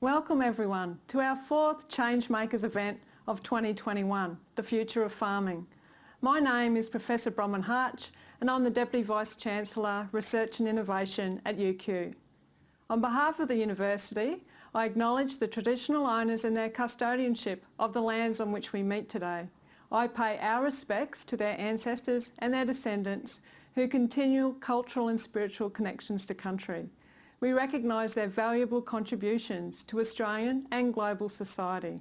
Welcome everyone to our fourth ChangeMakers event of 2021, The Future of Farming. My name is Professor Bronwyn Hartch and I'm the Deputy Vice-Chancellor, Research and Innovation at UQ. On behalf of the University, I acknowledge the traditional owners and their custodianship of the lands on which we meet today. I pay our respects to their ancestors and their descendants who continue cultural and spiritual connections to country. We recognise their valuable contributions to Australian and global society.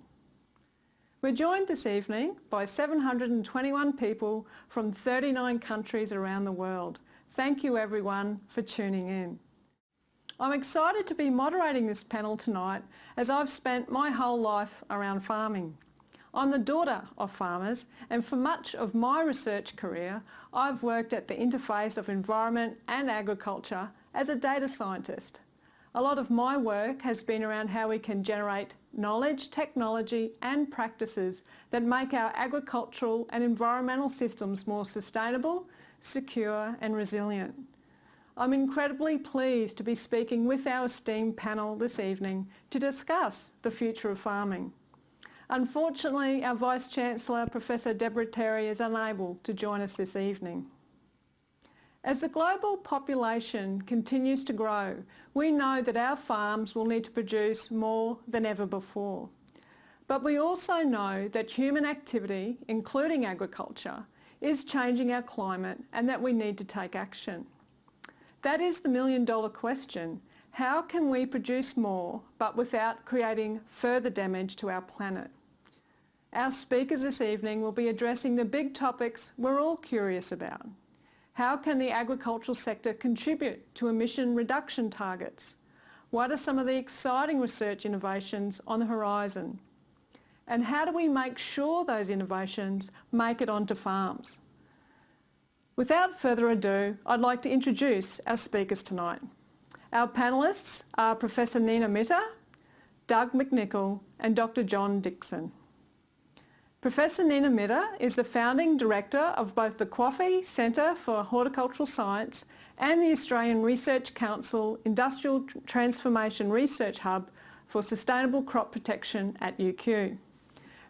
We're joined this evening by 721 people from 39 countries around the world. Thank you everyone for tuning in. I'm excited to be moderating this panel tonight as I've spent my whole life around farming. I'm the daughter of farmers and for much of my research career I've worked at the interface of environment and agriculture as a data scientist. A lot of my work has been around how we can generate knowledge, technology and practices that make our agricultural and environmental systems more sustainable, secure and resilient. I'm incredibly pleased to be speaking with our esteemed panel this evening to discuss the future of farming. Unfortunately, our Vice-Chancellor, Professor Deborah Terry, is unable to join us this evening. As the global population continues to grow, we know that our farms will need to produce more than ever before. But we also know that human activity, including agriculture, is changing our climate and that we need to take action. That is the million-dollar question. How can we produce more but without creating further damage to our planet? Our speakers this evening will be addressing the big topics we're all curious about. How can the agricultural sector contribute to emission reduction targets? What are some of the exciting research innovations on the horizon? And how do we make sure those innovations make it onto farms? Without further ado, I'd like to introduce our speakers tonight. Our panellists are Professor Nina Mitter, Doug Mcnichol and Dr. John Dixon. Professor Nina Mitter is the founding director of both the Coffee Centre for Horticultural Science and the Australian Research Council Industrial Transformation Research Hub for Sustainable Crop Protection at UQ.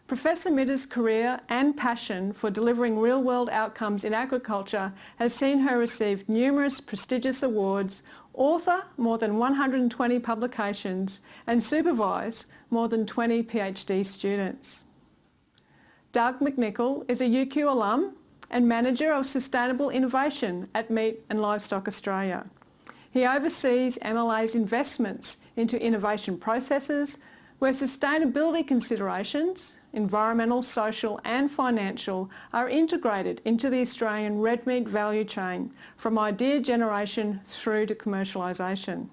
Professor Mitter's career and passion for delivering real-world outcomes in agriculture has seen her receive numerous prestigious awards, author more than 120 publications and supervise more than 20 PhD students. Doug Mcnichol is a UQ alum and Manager of Sustainable Innovation at Meat and Livestock Australia. He oversees MLA's investments into innovation processes where sustainability considerations, environmental, social and financial, are integrated into the Australian red meat value chain from idea generation through to commercialisation.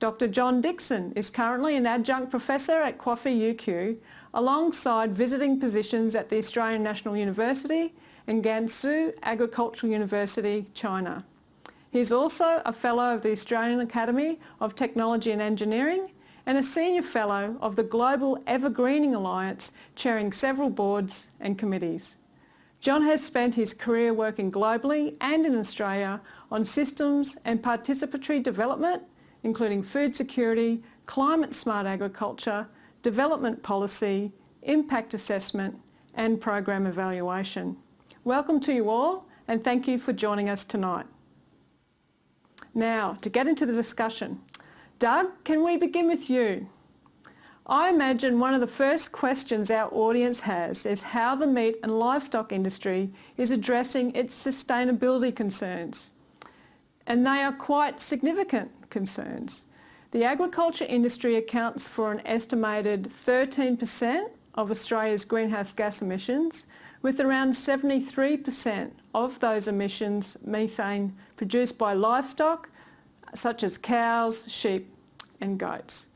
Dr. John Dixon is currently an adjunct professor at Coffee UQ alongside visiting positions at the Australian National University and Gansu Agricultural University, China. He is also a Fellow of the Australian Academy of Technology and Engineering and a Senior Fellow of the Global Evergreening Alliance, chairing several boards and committees. John has spent his career working globally and in Australia on systems and participatory development, including food security, climate-smart agriculture, development policy, impact assessment and program evaluation. Welcome to you all and thank you for joining us tonight. Now, to get into the discussion. Doug, can we begin with you? I imagine one of the first questions our audience has is how the meat and livestock industry is addressing its sustainability concerns. And they are quite significant concerns. The agriculture industry accounts for an estimated 13% of Australia's greenhouse gas emissions, with around 73% of those emissions methane produced by livestock, such as cows, sheep and goats.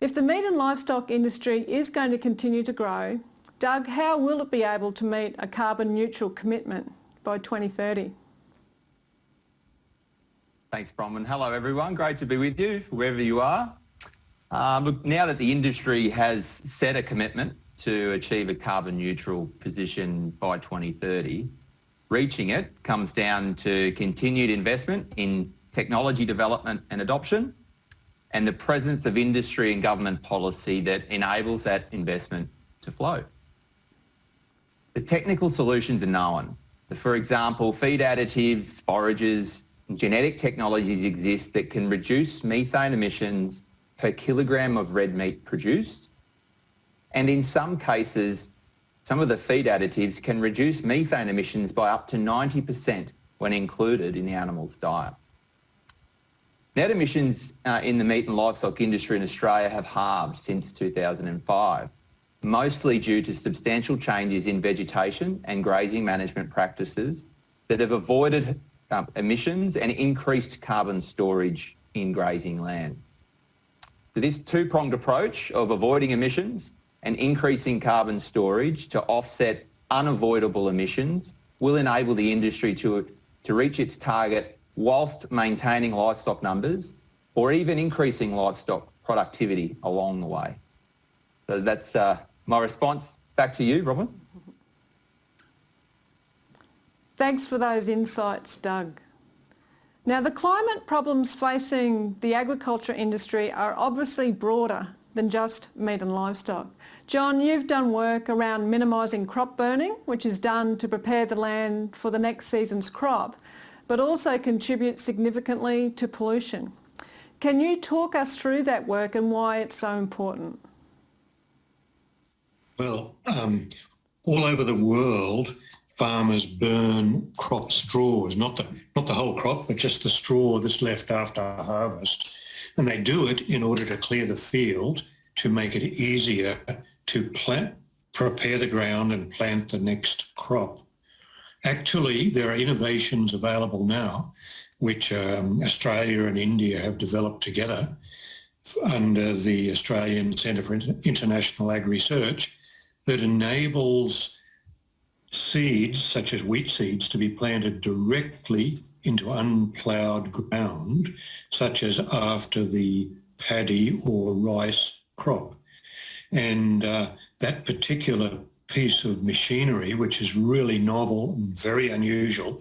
If the meat and livestock industry is going to continue to grow, Doug, how will it be able to meet a carbon neutral commitment by 2030? Thanks, Bronwyn. Hello, everyone. Great to be with you, wherever you are. Look, now that the industry has set a commitment to achieve a carbon neutral position by 2030, reaching it comes down to continued investment in technology development and adoption, and the presence of industry and government policy that enables that investment to flow. The technical solutions are known. For example, feed additives, forages, and genetic technologies exist that can reduce methane emissions per kilogram of red meat produced. And in some cases, some of the feed additives can reduce methane emissions by up to 90% when included in the animal's diet. Net emissions in the meat and livestock industry in Australia have halved since 2005, mostly due to substantial changes in vegetation and grazing management practices that have avoided emissions and increased carbon storage in grazing land. So this two-pronged approach of avoiding emissions and increasing carbon storage to offset unavoidable emissions will enable the industry to reach its target whilst maintaining livestock numbers or even increasing livestock productivity along the way. So that's my response. Back to you, Robin. Thanks for those insights, Doug. Now, the climate problems facing the agriculture industry are obviously broader than just meat and livestock. John, you've done work around minimising crop burning, which is done to prepare the land for the next season's crop, but also contributes significantly to pollution. Can you talk us through that work and why it's so important? Well, all over the world, farmers burn crop straws, not the whole crop, but just the straw that's left after harvest. And they do it in order to clear the field to make it easier to prepare the ground and plant the next crop. Actually, there are innovations available now, which Australia and India have developed together under the Australian Centre for International Ag Research that enables seeds, such as wheat seeds, to be planted directly into unploughed ground, such as after the paddy or rice crop. And that particular piece of machinery, which is really novel and very unusual,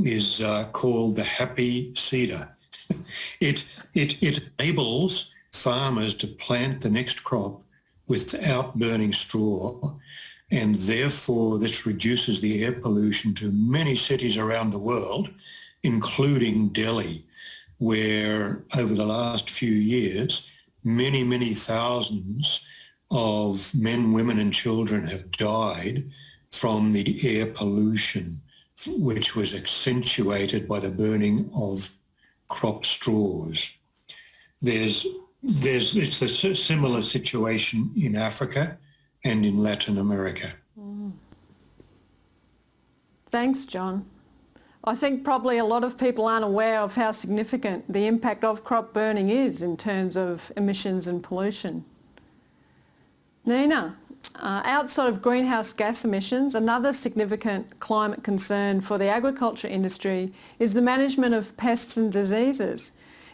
is called the happy seeder. It enables farmers to plant the next crop without burning straw, and therefore this reduces the air pollution to many cities around the world, including Delhi, where over the last few years, many thousands of men, women and children have died from the air pollution, which was accentuated by the burning of crop straws. It's a similar situation in Africa and in Latin America. Thanks, John. I think probably a lot of people aren't aware of how significant the impact of crop burning is in terms of emissions and pollution. Nina, outside of greenhouse gas emissions, another significant climate concern for the agriculture industry is the management of pests and diseases.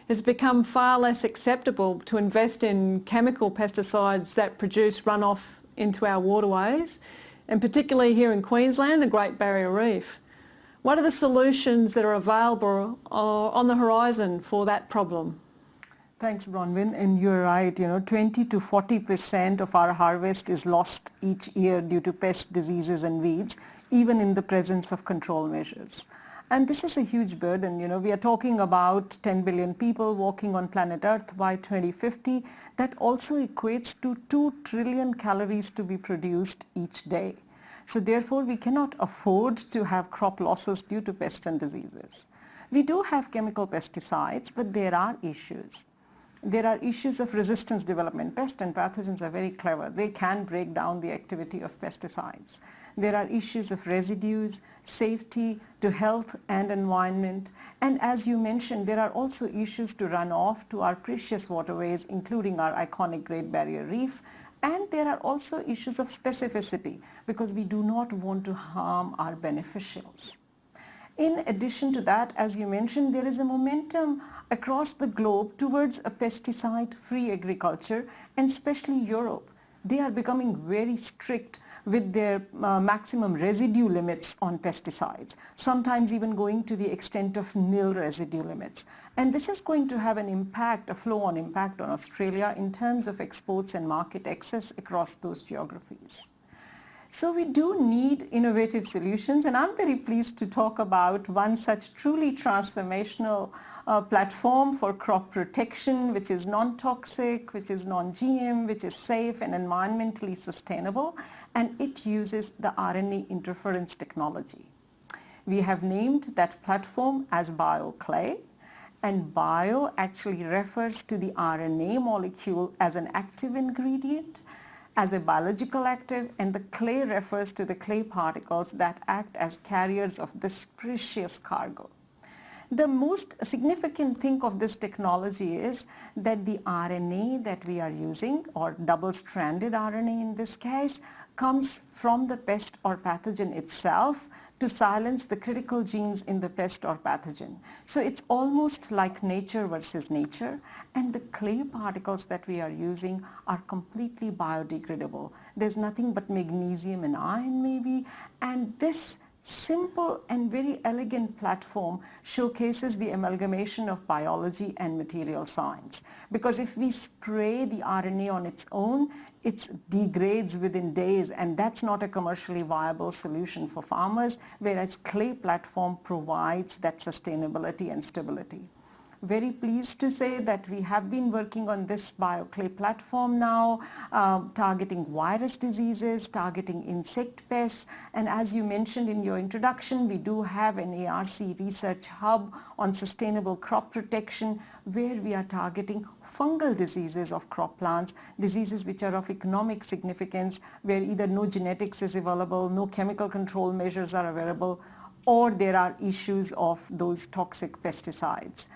It's become far less acceptable to invest in chemical pesticides that produce runoff into our waterways, and particularly here in Queensland, the Great Barrier Reef. What are the solutions that are available or on the horizon for that problem? Thanks, Bronwyn. And you're right, 20 to 40% of our harvest is lost each year due to pest diseases and weeds, even in the presence of control measures. And this is a huge burden. We are talking about 10 billion people walking on planet Earth by 2050. That also equates to 2 trillion calories to be produced each day. So therefore, we cannot afford to have crop losses due to pests and diseases. We do have chemical pesticides, but there are issues. There are issues of resistance development. Pests and pathogens are very clever. They can break down the activity of pesticides. There are issues of residues, safety to health and environment. And as you mentioned, there are also issues to runoff to our precious waterways, including our iconic Great Barrier Reef. And there are also issues of specificity, because we do not want to harm our beneficials. In addition to that, as you mentioned, there is a momentum across the globe towards a pesticide-free agriculture, and especially Europe. They are becoming very strict with their maximum residue limits on pesticides, sometimes even going to the extent of nil residue limits. And this is going to have an impact, a flow-on impact on Australia in terms of exports and market access across those geographies. So we do need innovative solutions, and I'm very pleased to talk about one such truly transformational platform for crop protection, which is non-toxic, which is non-GM, which is safe and environmentally sustainable, and it uses the RNA interference technology. We have named that platform as BioClay, and bio actually refers to the RNA molecule as an active ingredient, as a biological active, and the clay refers to the clay particles that act as carriers of this precious cargo. The most significant thing of this technology is that the RNA that we are using, or double-stranded RNA in this case, comes from the pest or pathogen itself to silence the critical genes in the pest or pathogen. So it's almost like nature versus nature, and the clay particles that we are using are completely biodegradable. There's nothing but magnesium and iron maybe, and this simple and very elegant platform showcases the amalgamation of biology and material science. Because if we spray the RNA on its own, it degrades within days, and that's not a commercially viable solution for farmers, whereas clay platform provides that sustainability and stability. Very pleased to say that we have been working on this BioClay platform now, targeting virus diseases, targeting insect pests, and as you mentioned in your introduction, we do have an ARC research hub on sustainable crop protection where we are targeting fungal diseases of crop plants, diseases which are of economic significance, where either no genetics is available, no chemical control measures are available, or there are issues of those toxic pesticides.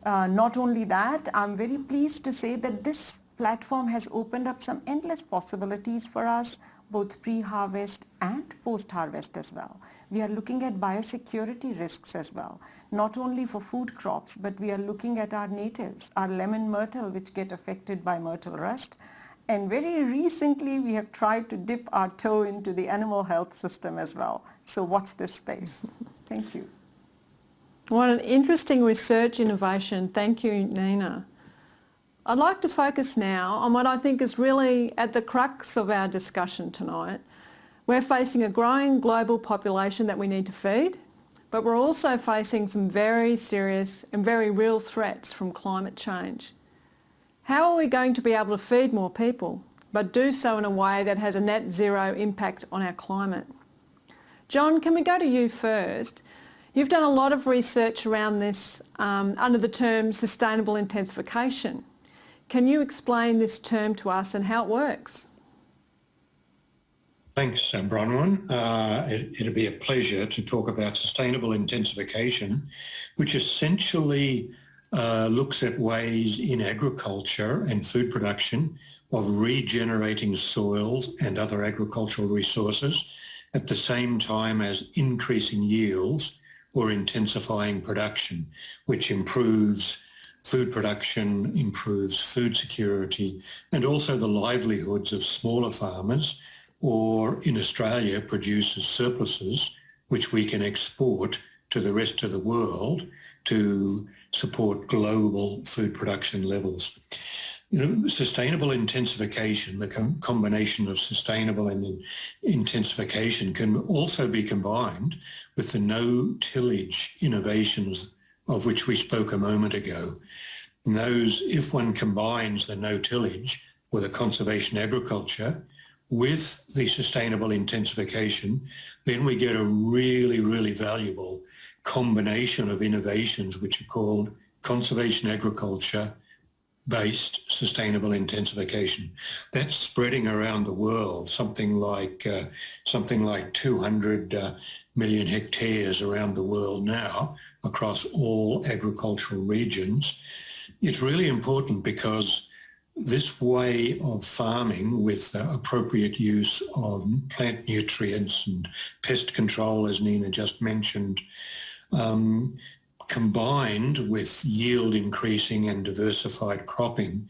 Not only that, I'm very pleased to say that this platform has opened up some endless possibilities for us, both pre-harvest and post-harvest as well. We are looking at biosecurity risks as well, not only for food crops, but we are looking at our natives, our lemon myrtle, which get affected by myrtle rust. And very recently, we have tried to dip our toe into the animal health system as well. So watch this space. Thank you. What an interesting research innovation. Thank you, Nina. I'd like to focus now on what I think is really at the crux of our discussion tonight. We're facing a growing global population that we need to feed, but we're also facing some very serious and very real threats from climate change. How are we going to be able to feed more people, but do so in a way that has a net zero impact on our climate? John, can we go to you first? You've done a lot of research around this under the term sustainable intensification. Can you explain this term to us and how it works? Thanks, Bronwyn. It'll be a pleasure to talk about sustainable intensification, which essentially looks at ways in agriculture and food production of regenerating soils and other agricultural resources at the same time as increasing yields or intensifying production, which improves food production, improves food security, and also the livelihoods of smaller farmers, or in Australia produces surpluses which we can export to the rest of the world to support global food production levels. Sustainable intensification, the combination of sustainable and intensification, can also be combined with the no-tillage innovations of which we spoke a moment ago. And those, if one combines the no-tillage or the conservation agriculture with the sustainable intensification, then we get a really, really valuable combination of innovations which are called conservation agriculture based sustainable intensification. That's spreading around the world, something like 200 million hectares around the world now across all agricultural regions. It's really important because this way of farming with appropriate use of plant nutrients and pest control, as Nina just mentioned, combined with yield increasing and diversified cropping,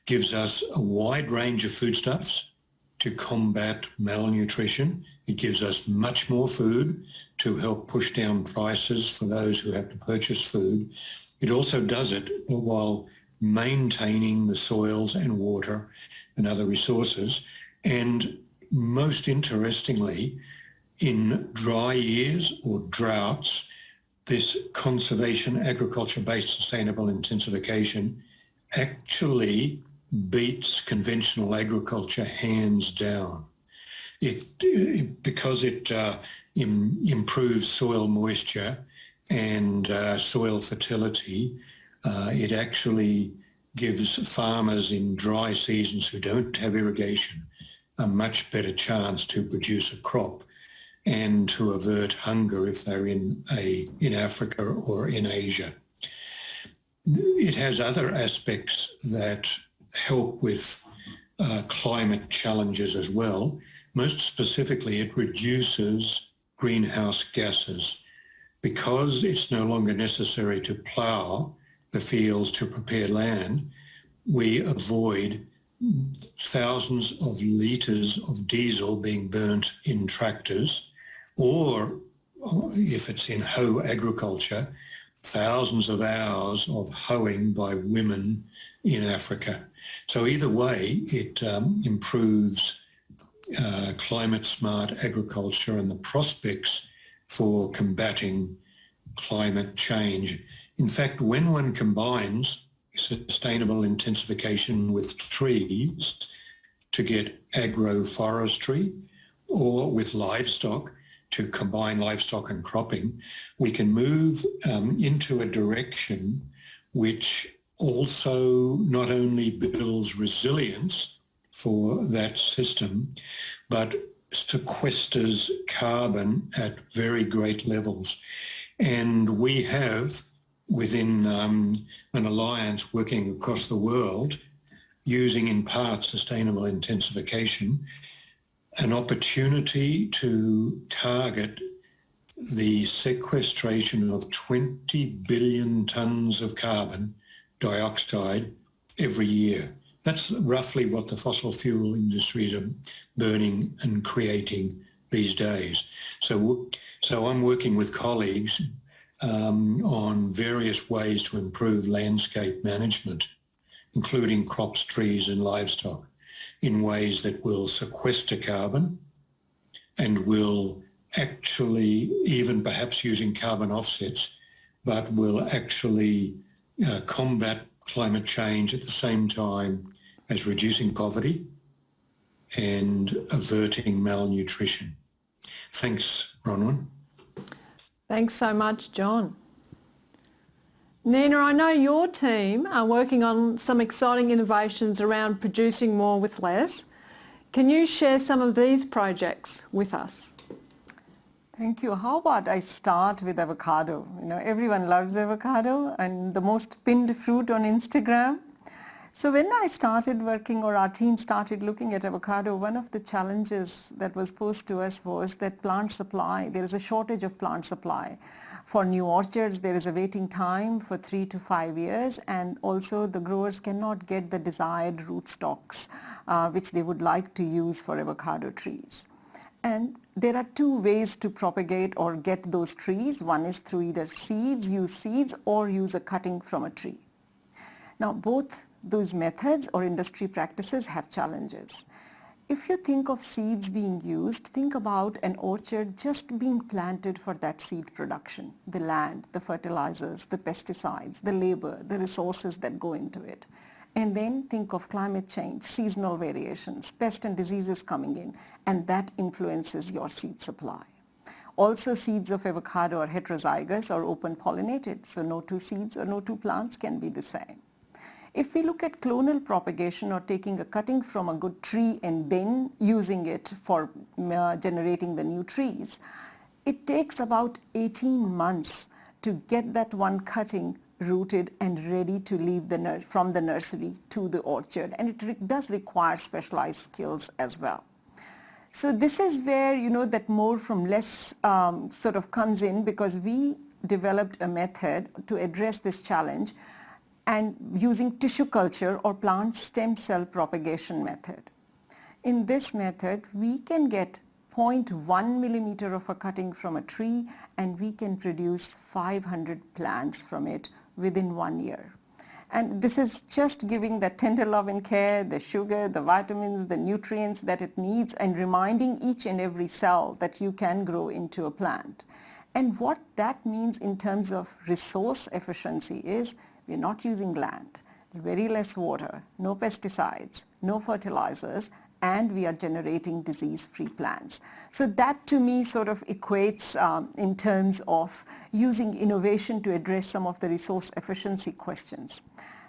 gives us a wide range of foodstuffs to combat malnutrition. It gives us much more food to help push down prices for those who have to purchase food. It also does it while maintaining the soils and water and other resources. And most interestingly, in dry years or droughts, this conservation agriculture-based sustainable intensification actually beats conventional agriculture hands down. Because it improves soil moisture and soil fertility, it actually gives farmers in dry seasons who don't have irrigation a much better chance to produce a crop and to avert hunger if they're in Africa or in Asia. It has other aspects that help with climate challenges as well. Most specifically, it reduces greenhouse gases. Because it's no longer necessary to plough the fields to prepare land, we avoid thousands of litres of diesel being burnt in tractors, or if it's in hoe agriculture, thousands of hours of hoeing by women in Africa. So either way, it improves climate smart agriculture and the prospects for combating climate change. In fact, when one combines sustainable intensification with trees to get agroforestry, or with livestock to combine livestock and cropping, we can move into a direction which also not only builds resilience for that system, but sequesters carbon at very great levels. And we have, within an alliance working across the world, using in part sustainable intensification, an opportunity to target the sequestration of 20 billion tonnes of carbon dioxide every year. That's roughly what the fossil fuel industries are burning and creating these days. So I'm working with colleagues on various ways to improve landscape management, including crops, trees and livestock, in ways that will sequester carbon and will actually, even perhaps using carbon offsets, but will actually combat climate change at the same time as reducing poverty and averting malnutrition. Thanks, Bronwyn. Thanks so much, John. Nina, I know your team are working on some exciting innovations around producing more with less. Can you share some of these projects with us? Thank you. How about I start with avocado? You know, everyone loves avocado and the most pinned fruit on Instagram. So when I started working, or our team started looking at avocado, one of the challenges that was posed to us was that plant supply, there is a shortage of plant supply. For new orchards, there is a waiting time for 3 to 5 years, and also the growers cannot get the desired rootstocks, which they would like to use for avocado trees. And there are two ways to propagate or get those trees. One is through either use seeds, or use a cutting from a tree. Now, both those methods or industry practices have challenges. If you think of seeds being used, think about an orchard just being planted for that seed production, the land, the fertilizers, the pesticides, the labor, the resources that go into it. And then think of climate change, seasonal variations, pests and diseases coming in, and that influences your seed supply. Also, seeds of avocado are heterozygous or open pollinated, so no two seeds or no two plants can be the same. If we look at clonal propagation, or taking a cutting from a good tree and then using it for generating the new trees, it takes about 18 months to get that one cutting rooted and ready to leave from the nursery to the orchard. And it does require specialized skills as well. So this is where, that more from less sort of comes in, because we developed a method to address this challenge, and using tissue culture or plant stem cell propagation method. In this method, we can get 0.1 millimeter of a cutting from a tree and we can produce 500 plants from it within 1 year. And this is just giving the tender love and care, the sugar, the vitamins, the nutrients that it needs, and reminding each and every cell that you can grow into a plant. And what that means in terms of resource efficiency is we're not using land, very less water, no pesticides, no fertilizers, and we are generating disease-free plants. So that to me sort of equates in terms of using innovation to address some of the resource efficiency questions.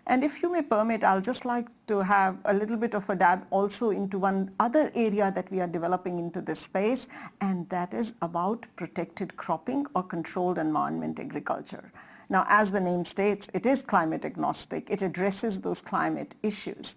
And if you may permit, I'll just like to have a little bit of a dab also into one other area that we are developing into this space, and that is about protected cropping or controlled environment agriculture. Now, as the name states, it is climate agnostic. It addresses those climate issues.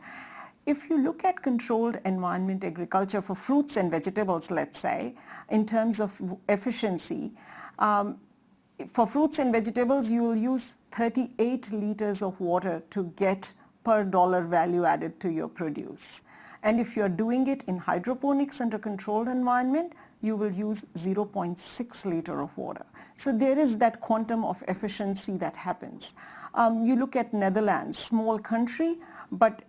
If you look at controlled environment agriculture for fruits and vegetables, let's say, in terms of efficiency, for fruits and vegetables, you will use 38 liters of water to get per dollar value added to your produce. And if you're doing it in hydroponics under controlled environment, you will use 0.6 liter of water. So there is that quantum of efficiency that happens. You look at Netherlands, small country, but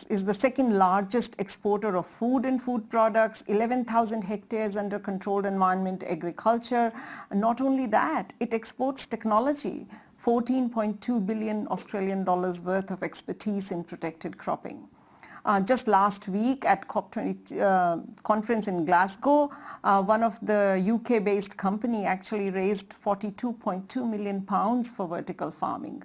is the second largest exporter of food and food products, 11,000 hectares under controlled environment agriculture. Not only that, it exports technology, 14.2 billion Australian dollars worth of expertise in protected cropping. Just last week at COP20 conference in Glasgow, one of the UK-based company actually raised 42.2 million pounds for vertical farming.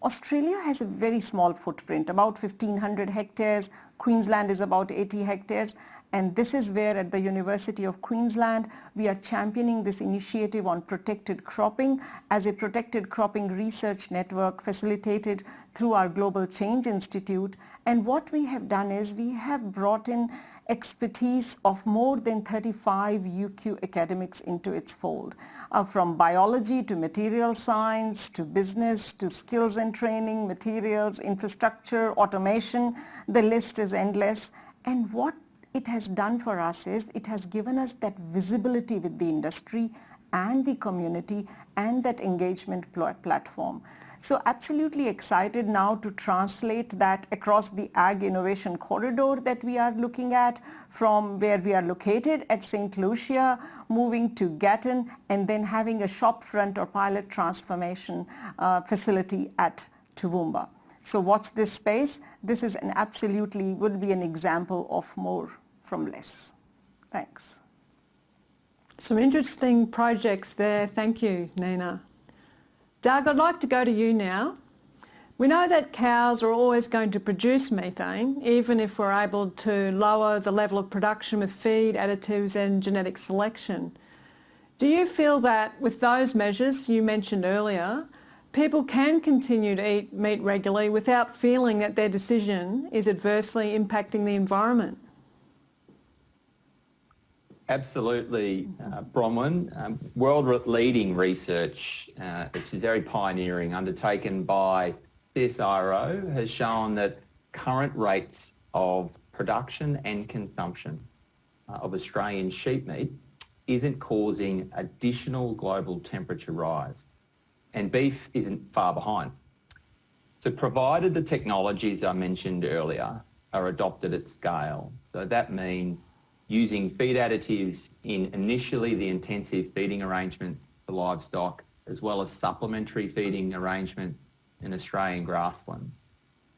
Australia has a very small footprint, about 1,500 hectares. Queensland is about 80 hectares. And this is where at the University of Queensland, we are championing this initiative on protected cropping as a protected cropping research network facilitated through our Global Change Institute. And what we have done is we have brought in expertise of more than 35 UQ academics into its fold, from biology to material science to business to skills and training, materials, infrastructure, automation. The list is endless. And what it has done for us is it has given us that visibility with the industry and the community and that engagement platform. So absolutely excited now to translate that across the Ag Innovation Corridor that we are looking at, from where we are located at St. Lucia, moving to Gatton, and then having a shop front or pilot transformation facility at Toowoomba. So watch this space. This is an absolutely would be an example of more from less. Thanks. Some interesting projects there. Thank you, Nina. Doug, I'd like to go to you now. We know that cows are always going to produce methane, even if we're able to lower the level of production with feed additives and genetic selection. Do you feel that with those measures you mentioned earlier, people can continue to eat meat regularly without feeling that their decision is adversely impacting the environment? Absolutely, Bronwyn. World-leading research, which is very pioneering, undertaken by CSIRO, has shown that current rates of production and consumption of Australian sheep meat isn't causing additional global temperature rise, and beef isn't far behind. So provided the technologies I mentioned earlier are adopted at scale, so that means using feed additives in initially the intensive feeding arrangements for livestock, as well as supplementary feeding arrangements in Australian grassland.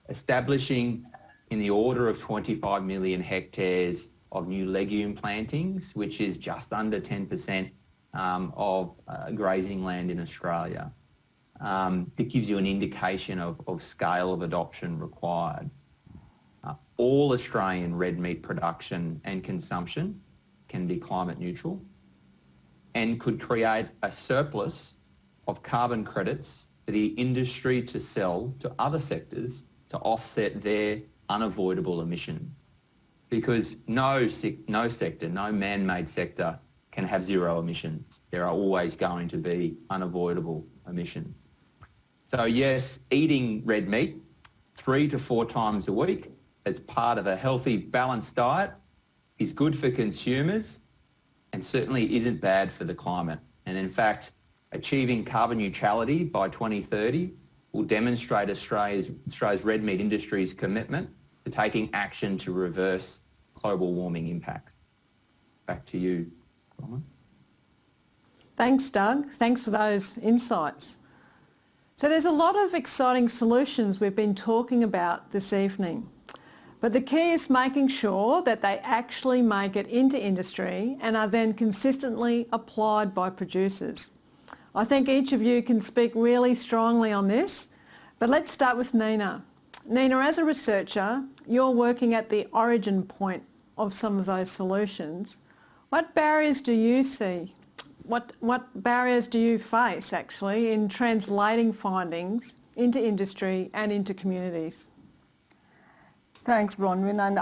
Establishing in the order of 25 million hectares of new legume plantings, which is just under 10% of grazing land in Australia. That gives you an indication of scale of adoption required. All Australian red meat production and consumption can be climate neutral and could create a surplus of carbon credits for the industry to sell to other sectors to offset their unavoidable emission. Because no sector, no man-made sector can have zero emissions. There are always going to be unavoidable emissions. So yes, eating red meat 3 to 4 times a week as part of a healthy, balanced diet is good for consumers and certainly isn't bad for the climate. And in fact, achieving carbon neutrality by 2030 will demonstrate Australia's red meat industry's commitment to taking action to reverse global warming impacts. Back to you, Roman. Thanks, Doug. Thanks for those insights. So there's a lot of exciting solutions we've been talking about this evening. But the key is making sure that they actually make it into industry and are then consistently applied by producers. I think each of you can speak really strongly on this, but let's start with Nina. Nina, as a researcher, you're working at the origin point of some of those solutions. What barriers do you see? What barriers do you face actually in translating findings into industry and into communities? Thanks, Bronwyn, and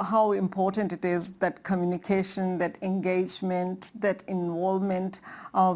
how important it is that communication, that engagement, that involvement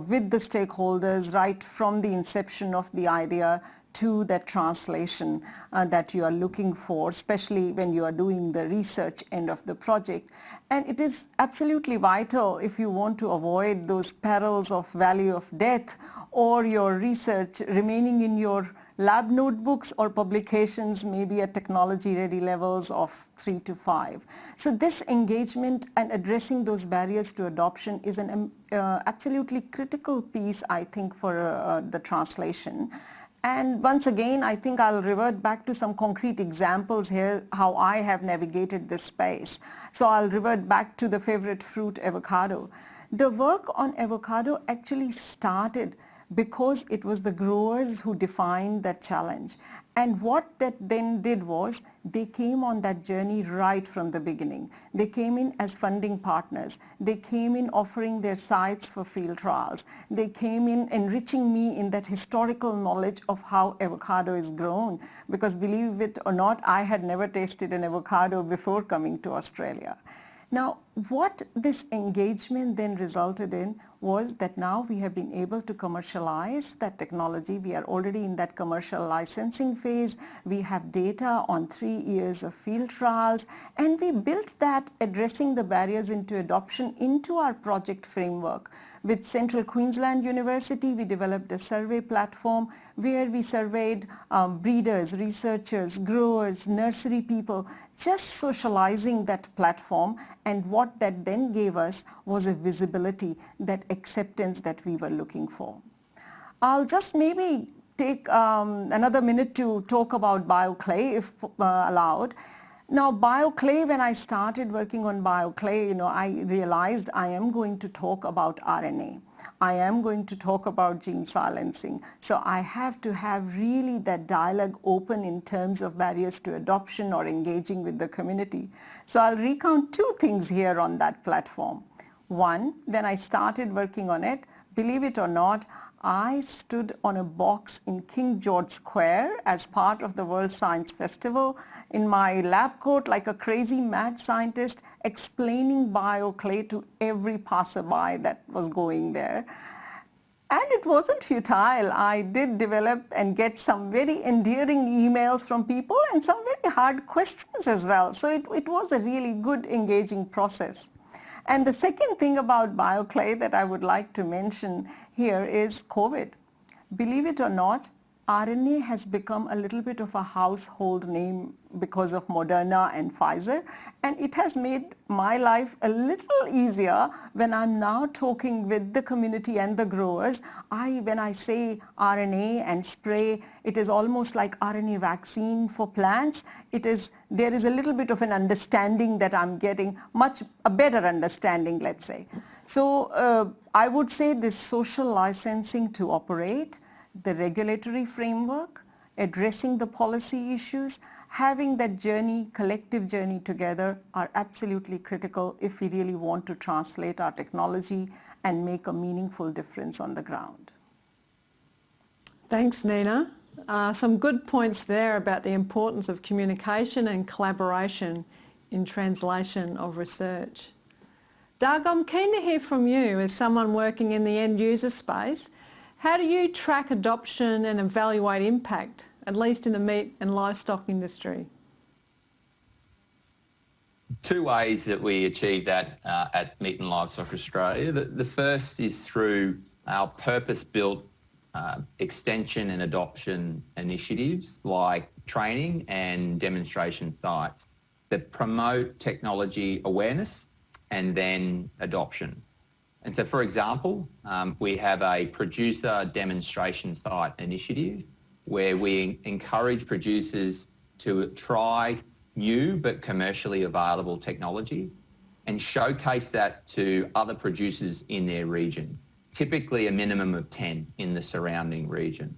with the stakeholders right from the inception of the idea to that translation that you are looking for, especially when you are doing the research end of the project. And it is absolutely vital if you want to avoid those perils of valley of death or your research remaining in your lab notebooks or publications maybe at technology ready levels of 3 to 5. So this engagement and addressing those barriers to adoption is an absolutely critical piece, I think, for the translation. And once again, I think I'll revert back to some concrete examples here, how I have navigated this space. So I'll revert back to the favorite fruit, avocado. The work on avocado actually started because it was the growers who defined that challenge. And what that then did was they came on that journey right from the beginning. They came in as funding partners. They came in offering their sites for field trials. They came in enriching me in that historical knowledge of how avocado is grown. Because believe it or not, I had never tasted an avocado before coming to Australia. Now, what this engagement then resulted in was that now we have been able to commercialize that technology. We are already in that commercial licensing phase. We have data on 3 years of field trials, and we built that addressing the barriers into adoption into our project framework. With Central Queensland University, we developed a survey platform where we surveyed breeders, researchers, growers, nursery people, just socializing that platform. And what that then gave us was a visibility, that acceptance that we were looking for. I'll just maybe take another minute to talk about BioClay, if allowed. Now, BioClay, when I started working on BioClay, I realized I am going to talk about RNA. I am going to talk about gene silencing. So I have to have really that dialogue open in terms of barriers to adoption or engaging with the community. So I'll recount 2 things here on that platform. One, when I started working on it, believe it or not, I stood on a box in King George Square as part of the World Science Festival in my lab coat like a crazy mad scientist, explaining BioClay to every passerby that was going there. And it wasn't futile. I did develop and get some very endearing emails from people and some very hard questions as well. So it was a really good, engaging process. And the second thing about BioClay that I would like to mention here is COVID. Believe it or not, RNA has become a little bit of a household name because of Moderna and Pfizer, and it has made my life a little easier when I'm now talking with the community and the growers. When I say RNA and spray, it is almost like RNA vaccine for plants. There is a little bit of an understanding that I'm getting, a better understanding, let's say. So I would say this social licensing to operate, the regulatory framework, addressing the policy issues, having that journey, collective journey together are absolutely critical if we really want to translate our technology and make a meaningful difference on the ground. Thanks, Nina. Some good points there about the importance of communication and collaboration in translation of research. Doug, I'm keen to hear from you as someone working in the end user space. How do you track adoption and evaluate impact, at least in the meat and livestock industry? two ways that we achieve that at Meat and Livestock Australia. The first is through our purpose-built extension and adoption initiatives like training and demonstration sites that promote technology awareness and then adoption. And so, for example, we have a producer demonstration site initiative where we encourage producers to try new but commercially available technology and showcase that to other producers in their region, typically a minimum of 10 in the surrounding region.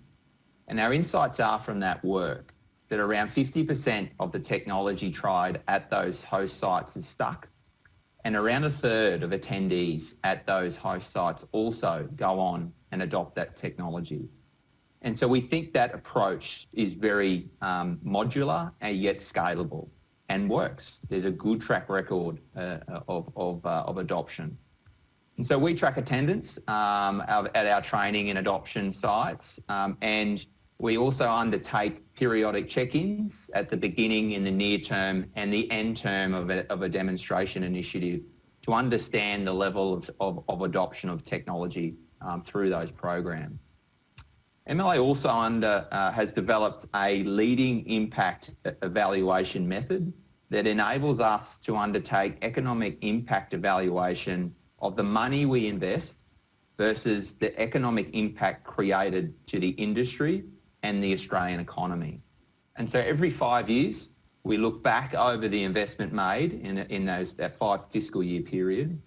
And our insights are from that work that around 50% of the technology tried at those host sites is stuck, and around a third of attendees at those host sites also go on and adopt that technology. And so we think that approach is very modular and yet scalable and works. There's a good track record of adoption. And so we track attendance at our training and adoption sites, and we also undertake periodic check-ins at the beginning, in the near term and the end term of a demonstration initiative to understand the level of adoption of technology through those programs. MLA also has developed a leading impact evaluation method that enables us to undertake economic impact evaluation of the money we invest versus the economic impact created to the industry and the Australian economy. And so every 5 years, we look back over the investment made in that 5 fiscal year period.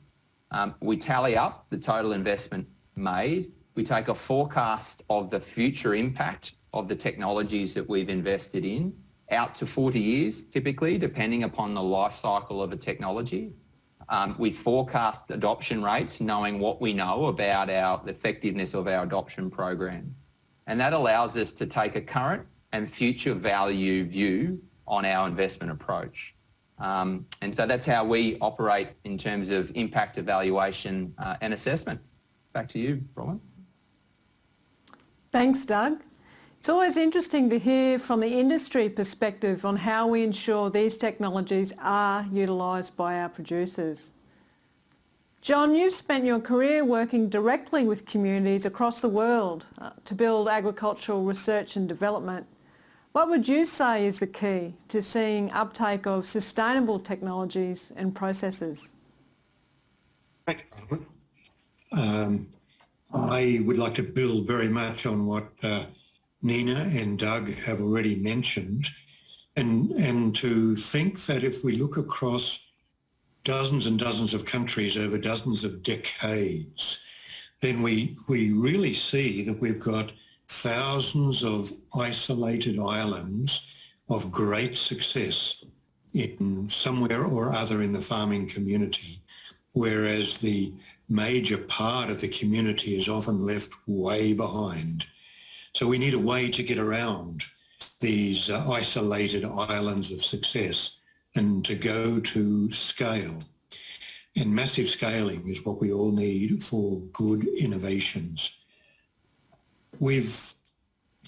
We tally up the total investment made. We take a forecast of the future impact of the technologies that we've invested in out to 40 years, typically, depending upon the life cycle of a technology. We forecast adoption rates, knowing what we know about the effectiveness of our adoption programs. And that allows us to take a current and future value view on our investment approach. And so that's how we operate in terms of impact evaluation and assessment. Back to you, Bronwyn. Thanks, Doug. It's always interesting to hear from the industry perspective on how we ensure these technologies are utilised by our producers. John, you've spent your career working directly with communities across the world to build agricultural research and development. What would you say is the key to seeing uptake of sustainable technologies and processes? Thank you, Bronwyn. I would like to build very much on what Nina and Doug have already mentioned, and to think that if we look across dozens and dozens of countries over dozens of decades, then we really see that we've got thousands of isolated islands of great success in somewhere or other in the farming community, whereas the major part of the community is often left way behind. So we need a way to get around these isolated islands of success and to go to scale. And massive scaling is what we all need for good innovations. We've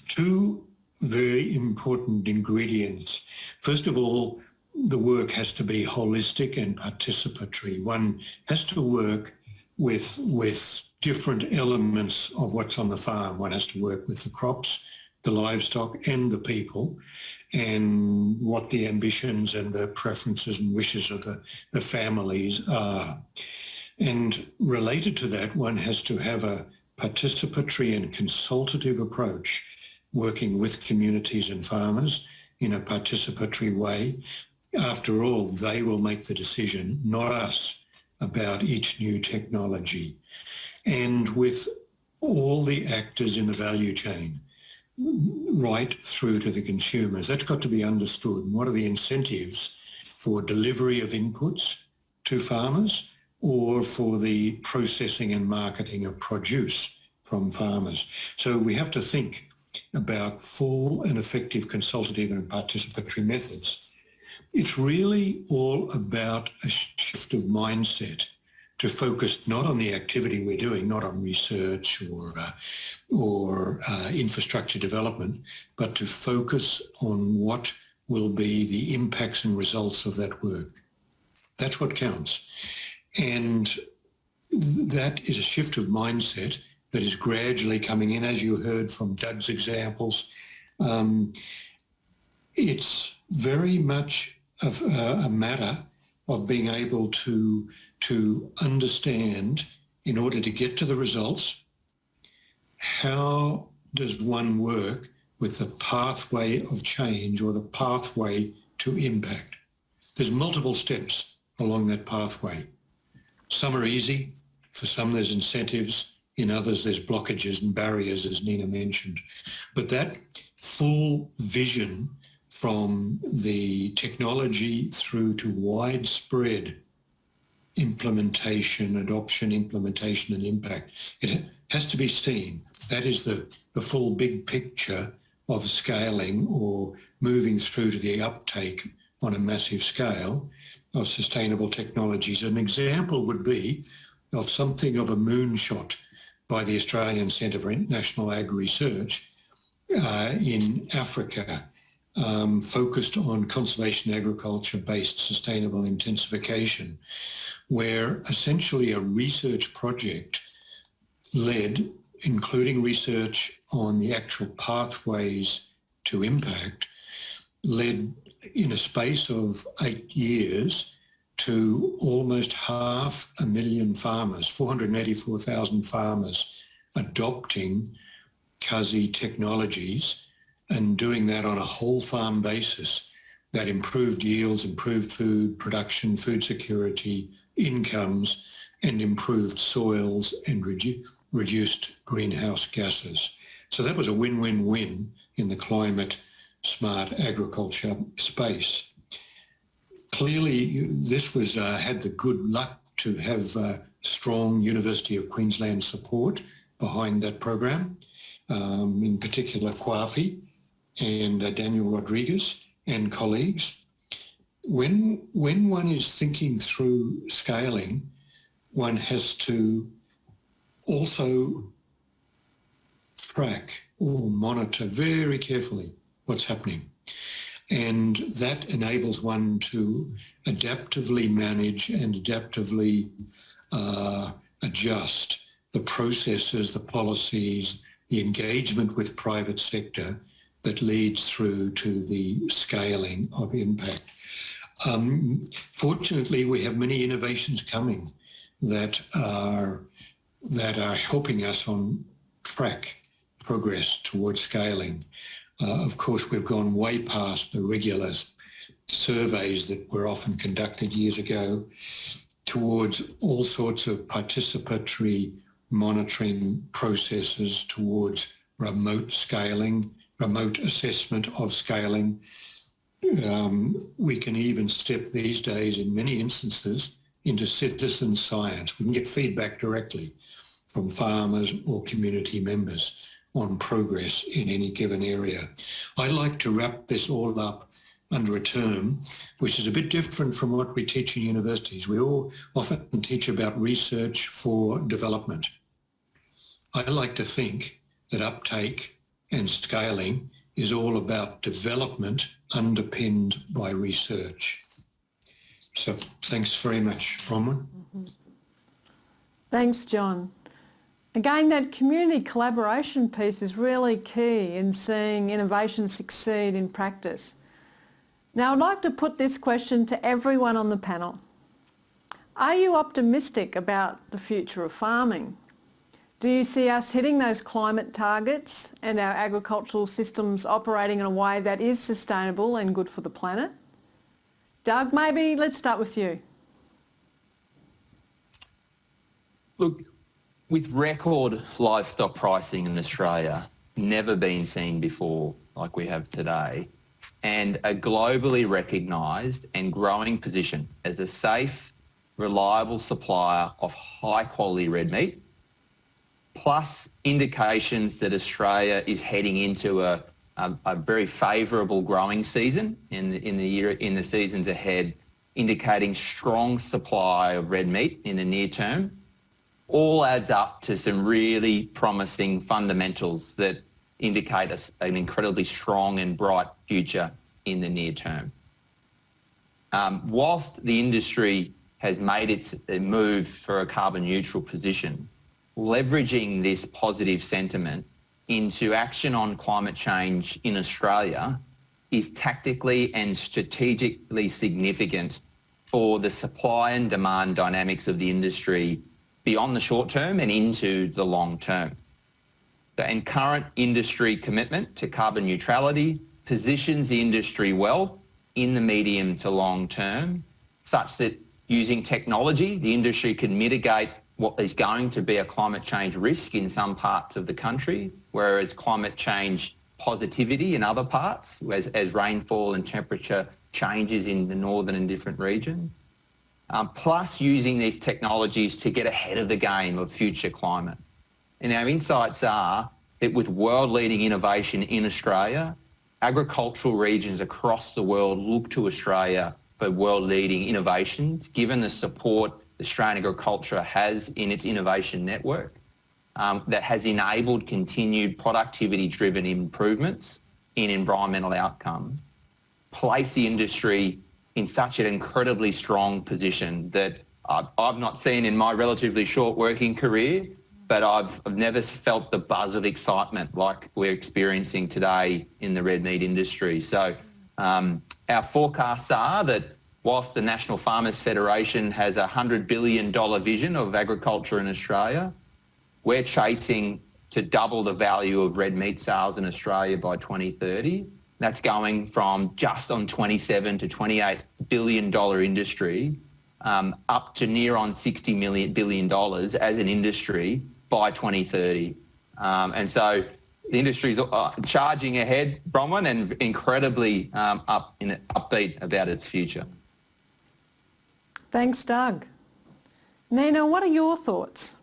two very important ingredients. First of all, the work has to be holistic and participatory. One has to work with different elements of what's on the farm. One has to work with the crops, the livestock and the people, and what the ambitions and the preferences and wishes of the families are. And related to that, one has to have a participatory and consultative approach, working with communities and farmers in a participatory way. After all, they will make the decision, not us, about each new technology. And with all the actors in the value chain, right through to the consumers, that's got to be understood. And what are the incentives for delivery of inputs to farmers or for the processing and marketing of produce from farmers? So we have to think about full and effective consultative and participatory methods. It's really all about a shift of mindset to focus not on the activity we're doing, not on research or infrastructure development, but to focus on what will be the impacts and results of that work. That's what counts. And that is a shift of mindset that is gradually coming in, as you heard from Doug's examples. It's very much of a matter of being able to understand, in order to get to the results, how does one work with the pathway of change or the pathway to impact. There's multiple steps along that pathway. Some are easy, for some there's incentives, in others there's blockages and barriers, as Nina mentioned. But that full vision from the technology through to widespread implementation, adoption, implementation and impact, it has to be seen. That is the full big picture of scaling or moving through to the uptake on a massive scale of sustainable technologies. An example would be of something of a moonshot by the Australian Centre for International Ag Research in Africa, focused on conservation agriculture-based sustainable intensification, where essentially a research project led, including research on the actual pathways to impact, led in a space of 8 years to almost 500,000 farmers, 484,000 farmers adopting CASI technologies and doing that on a whole farm basis that improved yields, improved food production, food security, incomes, and improved soils and reduced greenhouse gases. So that was a win-win-win in the climate smart agriculture space. Clearly, this was had the good luck to have strong University of Queensland support behind that program, in particular Kwafi and Daniel Rodriguez and colleagues. When one is thinking through scaling, one has to also track or monitor very carefully what's happening. And that enables one to adaptively manage and adaptively adjust the processes, the policies, the engagement with private sector that leads through to the scaling of impact. Fortunately, we have many innovations coming that are helping us on track progress towards scaling. Of course, we've gone way past the regular surveys that were often conducted years ago towards all sorts of participatory monitoring processes, towards remote scaling, remote assessment of scaling. We can even step these days in many instances into citizen science. We can get feedback directly from farmers or community members on progress in any given area. I like to wrap this all up under a term which is a bit different from what we teach in universities. We all often teach about research for development. I like to think that uptake and scaling is all about development underpinned by research. So thanks very much, Bronwyn. Thanks, John. Again, that community collaboration piece is really key in seeing innovation succeed in practice. Now, I'd like to put this question to everyone on the panel. Are you optimistic about the future of farming? Do you see us hitting those climate targets and our agricultural systems operating in a way that is sustainable and good for the planet? Doug, maybe let's start with you. Look, with record livestock pricing in Australia, never been seen before like we have today, and a globally recognised and growing position as a safe, reliable supplier of high quality red meat, plus indications that Australia is heading into a very favourable growing season in the seasons ahead, indicating strong supply of red meat in the near term, all adds up to some really promising fundamentals that indicate an incredibly strong and bright future in the near term. whilst the industry has made its move for a carbon neutral position, leveraging this positive sentiment into action on climate change in Australia is tactically and strategically significant for the supply and demand dynamics of the industry beyond the short term and into the long term. And current industry commitment to carbon neutrality positions the industry well in the medium to long term, such that using technology, the industry can mitigate what is going to be a climate change risk in some parts of the country, whereas climate change positivity in other parts, as rainfall and temperature changes in the northern and different regions. Plus using these technologies to get ahead of the game of future climate. And our insights are that with world-leading innovation in Australia, agricultural regions across the world look to Australia for world-leading innovations, given the support Australian agriculture has in its innovation network that has enabled continued productivity-driven improvements in environmental outcomes, place the industry in such an incredibly strong position that I've not seen in my relatively short working career, but I've never felt the buzz of excitement like we're experiencing today in the red meat industry. So our forecasts are that whilst the National Farmers Federation has a $100 billion vision of agriculture in Australia, we're chasing to double the value of red meat sales in Australia by 2030. That's going from just on $27 to $28 billion industry up to near on $60 billion as an industry by 2030. And so the industry's charging ahead, Bronwyn, and incredibly upbeat about its future. Thanks, Doug. Nina, what are your thoughts?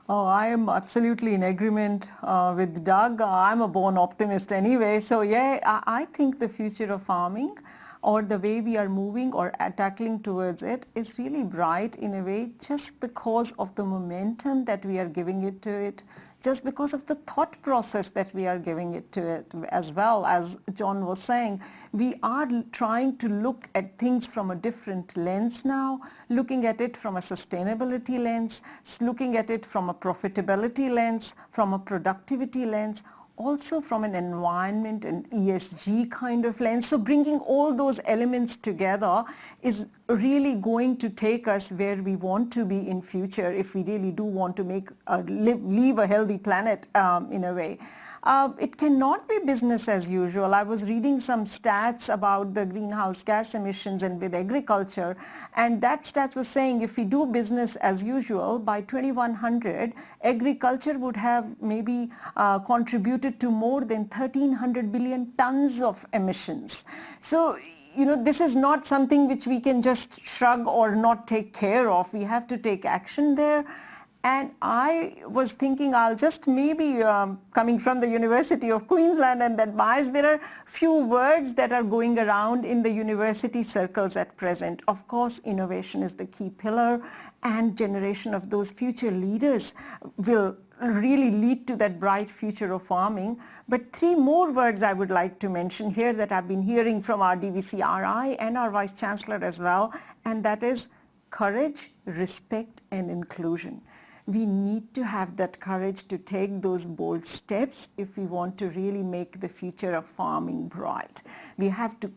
Oh, I am absolutely in agreement with Doug. I'm a born optimist anyway. So yeah, I think the future of farming or the way we are moving or tackling towards it is really bright in a way just because of the momentum that we are giving it to it, just because of the thought process that we are giving it to it as well. As John was saying, we are trying to look at things from a different lens now, looking at it from a sustainability lens, looking at it from a profitability lens, from a productivity lens, also from an environment and ESG kind of lens. So bringing all those elements together is really going to take us where we want to be in future if we really do want to leave a healthy planet in a way. It cannot be business as usual. I was reading some stats about the greenhouse gas emissions and with agriculture, and that stats was saying if we do business as usual, by 2100, agriculture would have maybe contributed to more than 1,300 billion tons of emissions. So, this is not something which we can just shrug or not take care of. We have to take action there. And I was thinking I'll just maybe, coming from the University of Queensland and that bias, there are few words that are going around in the university circles at present. Of course, innovation is the key pillar, and generation of those future leaders will really lead to that bright future of farming. But 3 more words I would like to mention here that I've been hearing from our DVCRI and our Vice Chancellor as well, and that is courage, respect, and inclusion. We need to have that courage to take those bold steps if we want to really make the future of farming bright. We have to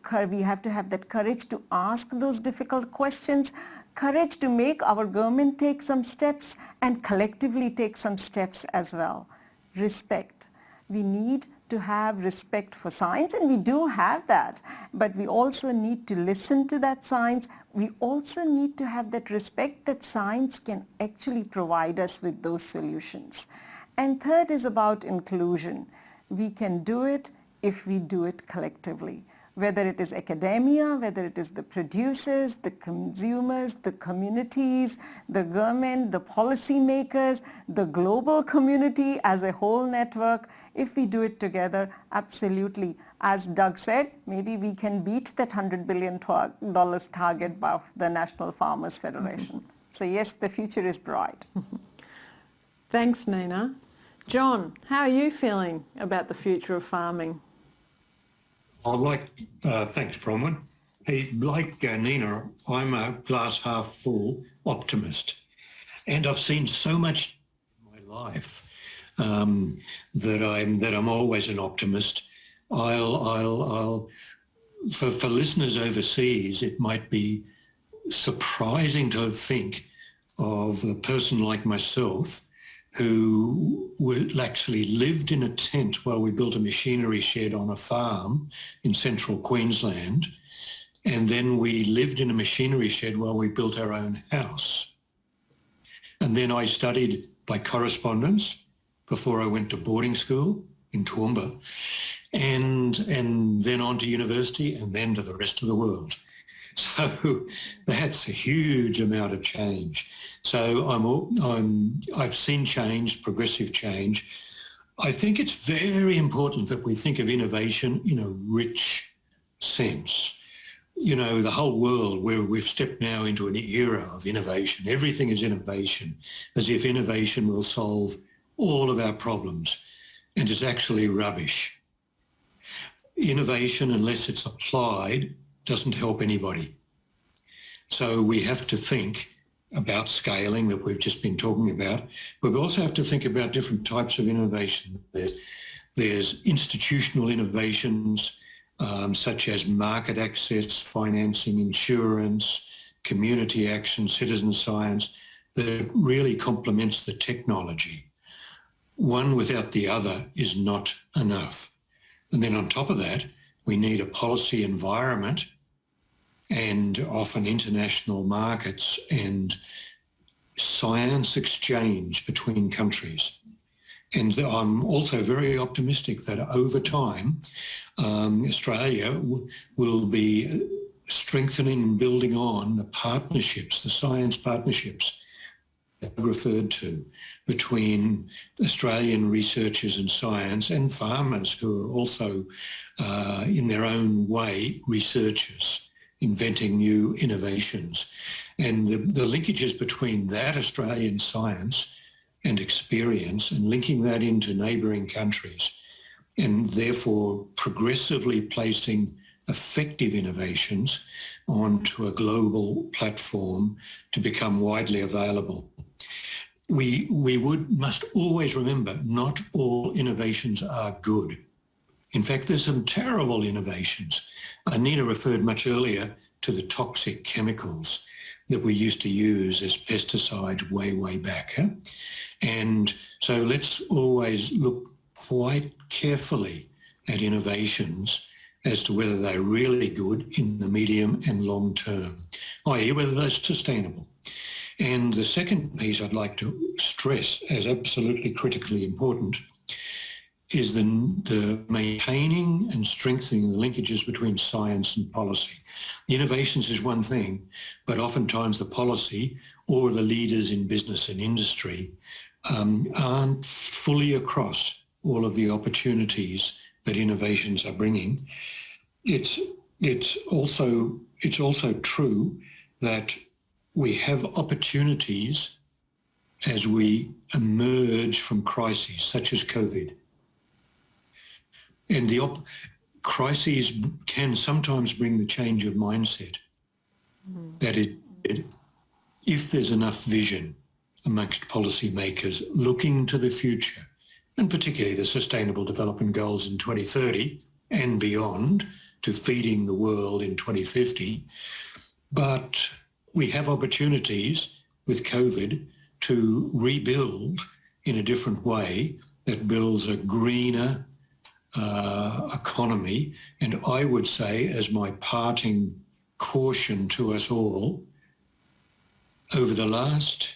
have that courage to ask those difficult questions, courage to make our government take some steps and collectively take some steps as well. Respect. We need to have respect for science, and we do have that, but we also need to listen to that science. We also need to have that respect that science can actually provide us with those solutions. And third is about inclusion. We can do it if we do it collectively. Whether it is academia, whether it is the producers, the consumers, the communities, the government, the policymakers, the global community as a whole network, if we do it together, absolutely. As Doug said, maybe we can beat that $100 billion target of the National Farmers Federation. So yes, the future is bright. Thanks, Nina. John, how are you feeling about the future of farming? Thanks, Bronwyn. Hey, like Nina, I'm a glass half full optimist, and I've seen so much in my life that I'm always an optimist. I'll for listeners overseas, it might be surprising to think of a person like myself who actually lived in a tent while we built a machinery shed on a farm in central Queensland. And then we lived in a machinery shed while we built our own house. And then I studied by correspondence before I went to boarding school in Toowoomba, and then on to university, and then to the rest of the world. So that's a huge amount of change. So I've seen change, progressive change. I think it's very important that we think of innovation in a rich sense. You know, the whole world, where we've stepped now into an era of innovation. Everything is innovation, as if innovation will solve all of our problems, and it's actually rubbish. Innovation, unless it's applied, doesn't help anybody. So we have to think about scaling that we've just been talking about, but we also have to think about different types of innovation. There's institutional innovations, such as market access, financing, insurance, community action, citizen science, that really complements the technology. One without the other is not enough. And then on top of that, we need a policy environment and often international markets and science exchange between countries. And I'm also very optimistic that over time, Australia will be strengthening and building on the partnerships, the science partnerships that I referred to between Australian researchers in science and farmers who are also, in their own way, researchers, inventing new innovations. And the linkages between that Australian science and experience and linking that into neighbouring countries, and therefore progressively placing effective innovations onto a global platform to become widely available. We must always remember, not all innovations are good. In fact, there's some terrible innovations. Anita referred much earlier to the toxic chemicals that we used to use as pesticides way back. Huh? And so let's always look quite carefully at innovations as to whether they're really good in the medium and long term, i.e. whether they're sustainable. And the second piece I'd like to stress as absolutely critically important is the maintaining and strengthening the linkages between science and policy. Innovations is one thing, but oftentimes the policy or the leaders in business and industry aren't fully across all of the opportunities that innovations are bringing. It's also true that we have opportunities as we emerge from crises such as COVID. And the crises can sometimes bring the change of mindset. That if there's enough vision amongst policymakers looking to the future, and particularly the Sustainable Development Goals in 2030 and beyond, to feeding the world in 2050, but we have opportunities with COVID to rebuild in a different way that builds a greener economy. And I would say, as my parting caution to us all, over the last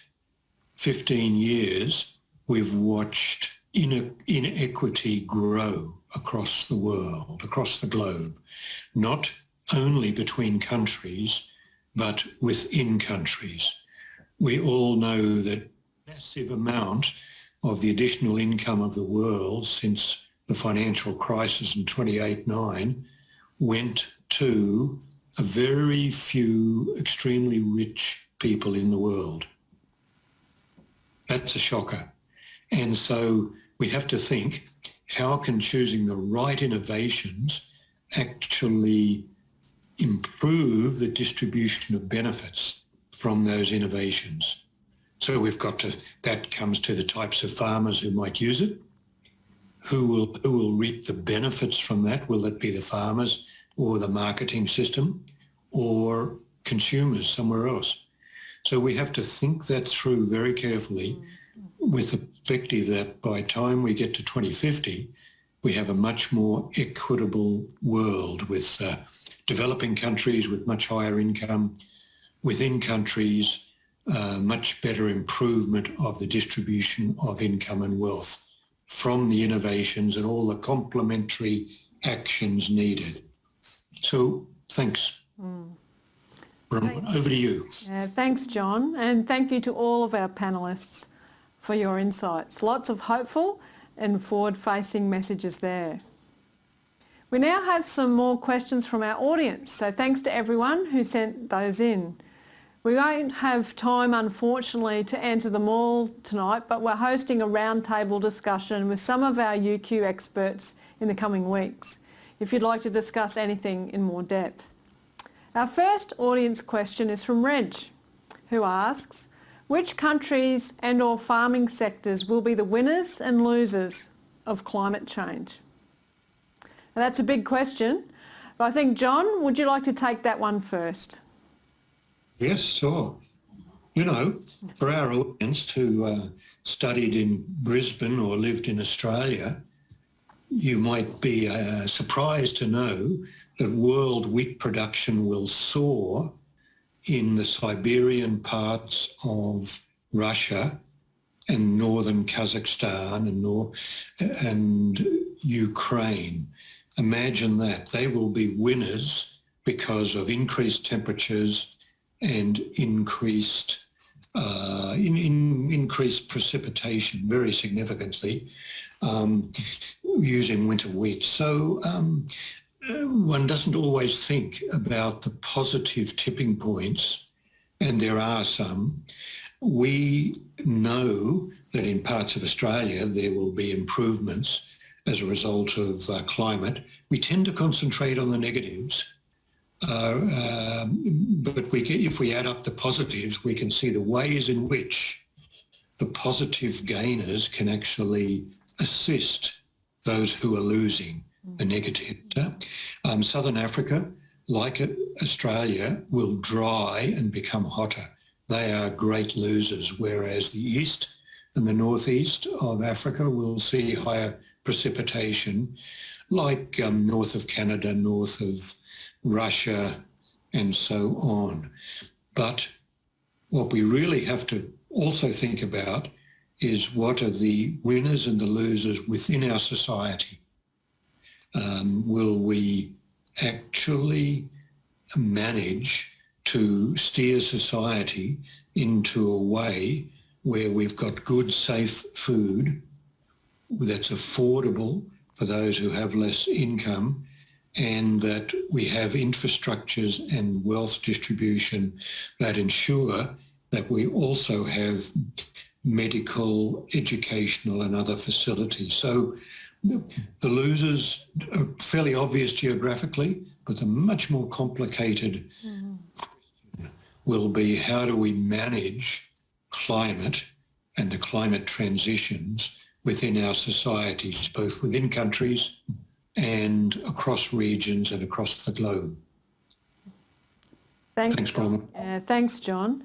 15 years, we've watched inequity grow across the world, across the globe, not only between countries, but within countries. We all know that massive amount of the additional income of the world since the financial crisis in 2008-9 went to a very few extremely rich people in the world. That's a shocker. And so we have to think, how can choosing the right innovations actually improve the distribution of benefits from those innovations. So we've got to, that comes to the types of farmers who might use it. Who will reap the benefits from that? Will it be the farmers or the marketing system or consumers somewhere else? So we have to think that through very carefully with the perspective that by the time we get to 2050, we have a much more equitable world with developing countries with much higher income, within countries, much better improvement of the distribution of income and wealth from the innovations and all the complementary actions needed. So thanks. Over to you. Thanks, John, and thank you to all of our panellists for your insights. Lots of hopeful and forward-facing messages there. We now have some more questions from our audience, so thanks to everyone who sent those in. We won't have time, unfortunately, to answer them all tonight, but we're hosting a roundtable discussion with some of our UQ experts in the coming weeks, if you'd like to discuss anything in more depth. Our first audience question is from Reg, who asks, which countries and or farming sectors will be the winners and losers of climate change? Now, that's a big question, but I think, John, would you like to take that one first? Yes, sure. You know, for our audience who studied in Brisbane or lived in Australia, you might be surprised to know that world wheat production will soar in the Siberian parts of Russia and northern Kazakhstan and Ukraine. Imagine that. They will be winners because of increased temperatures and increased precipitation very significantly using winter wheat. So one doesn't always think about the positive tipping points, and there are some. We know that in parts of Australia there will be improvements as a result of climate. We tend to concentrate on the negatives. But if we add up the positives, we can see the ways in which the positive gainers can actually assist those who are losing the negatives. Southern Africa, like Australia, will dry and become hotter. They are great losers, whereas the east and the northeast of Africa will see higher precipitation, like north of Canada, north of Russia, and so on. But what we really have to also think about is what are the winners and the losers within our society. Will we actually manage to steer society into a way where we've got good, safe food that's affordable for those who have less income, and that we have infrastructures and wealth distribution that ensure that we also have medical, educational and other facilities. So the losers are fairly obvious geographically, but the much more complicated will be how do we manage climate and the climate transitions within our societies, both within countries and across regions and across the globe. Thanks, Bronwyn. Thanks, John.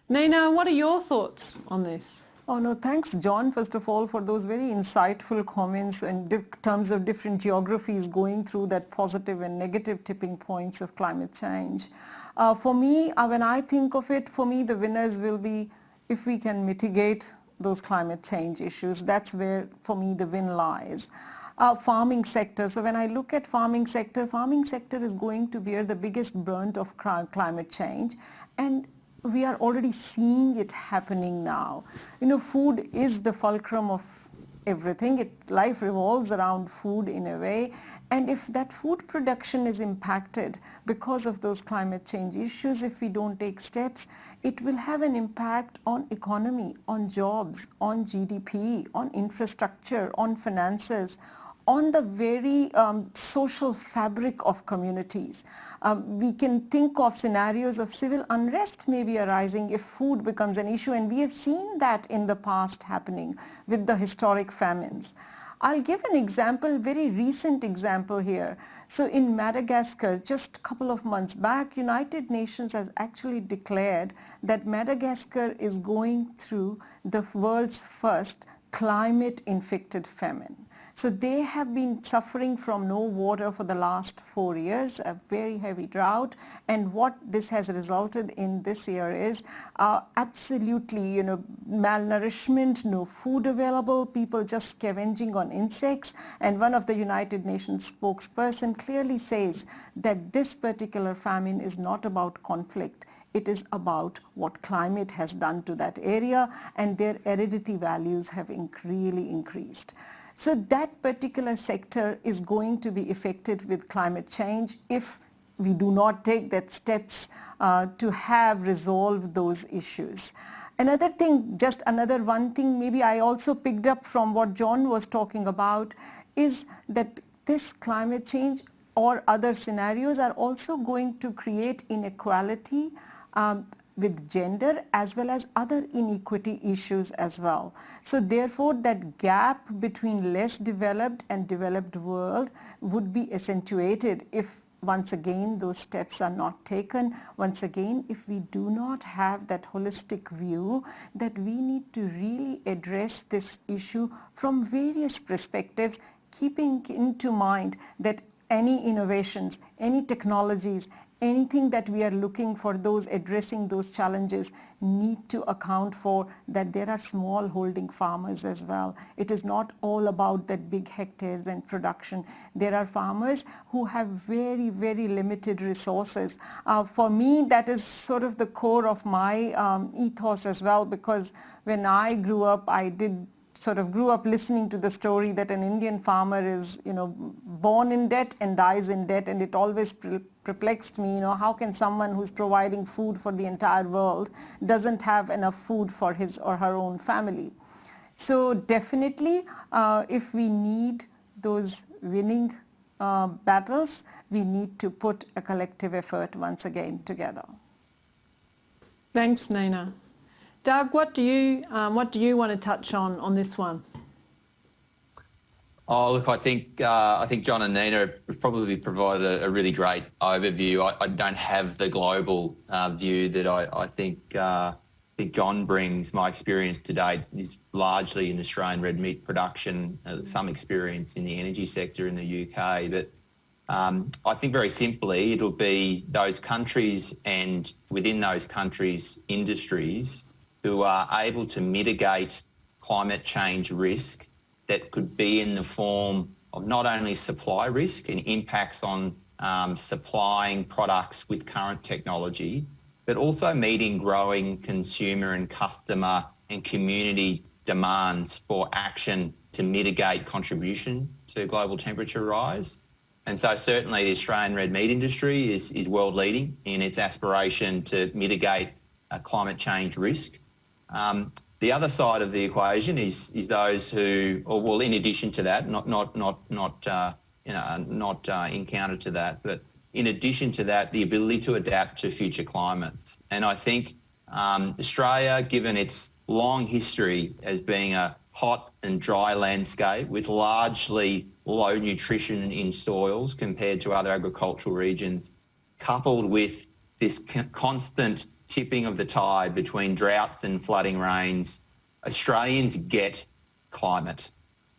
Nina, what are your thoughts on this? Oh no, thanks John, first of all, for those very insightful comments in terms of different geographies going through that positive and negative tipping points of climate change. For me, when I think of it, for me the winners will be if we can mitigate those climate change issues. That's where, for me, the win lies. Farming sector. So when I look at farming sector is going to bear the biggest brunt of climate change, and we are already seeing it happening now. You know, food is the fulcrum of everything. Life revolves around food in a way, and if that food production is impacted because of those climate change issues, if we don't take steps, it will have an impact on economy, on jobs, on GDP, on infrastructure, on finances, on the very social fabric of communities. We can think of scenarios of civil unrest maybe arising if food becomes an issue, and we have seen that in the past happening with the historic famines. I'll give an example, very recent example here. So in Madagascar, just a couple of months back, United Nations has actually declared that Madagascar is going through the world's first climate-infected famine. So they have been suffering from no water for the last 4 years, a very heavy drought. And what this has resulted in this year is absolutely, malnourishment, no food available, people just scavenging on insects. And one of the United Nations spokesperson clearly says that this particular famine is not about conflict. It is about what climate has done to that area, and their aridity values have really increased. So that particular sector is going to be affected with climate change if we do not take that steps to have resolved those issues. Another thing, just another one thing maybe I also picked up from what John was talking about is that this climate change or other scenarios are also going to create inequality with gender as well as other inequity issues as well. So therefore that gap between less developed and developed world would be accentuated if once again those steps are not taken. Once again, if we do not have that holistic view that we need to really address this issue from various perspectives, keeping into mind that any innovations, any technologies, anything that we are looking for those addressing those challenges need to account for that there are small holding farmers as well. It is not all about that big hectares and production. There are farmers who have very, very limited resources. For me, that is sort of the core of my ethos as well, because when I grew up, I grew up listening to the story that an Indian farmer is, born in debt and dies in debt, and it always perplexed me, how can someone who's providing food for the entire world doesn't have enough food for his or her own family. So definitely, if we need those winning battles, we need to put a collective effort once again together. Thanks, Nina. Doug, what do you want to touch on this one? Oh, look, I think John and Nina have probably provided a really great overview. I don't have the global view that I think John brings. My experience to date is largely in Australian red meat production, some experience in the energy sector in the UK. But I think very simply it'll be those countries and within those countries industries who are able to mitigate climate change risk that could be in the form of not only supply risk and impacts on supplying products with current technology, but also meeting growing consumer and customer and community demands for action to mitigate contribution to global temperature rise. And so certainly the Australian red meat industry is world leading in its aspiration to mitigate climate change risk. The other side of the equation is those who, in addition to that, not in counter to that, but in addition to that, the ability to adapt to future climates. And I think Australia, given its long history as being a hot and dry landscape with largely low nutrition in soils compared to other agricultural regions, coupled with this constant tipping of the tide between droughts and flooding rains, Australians get climate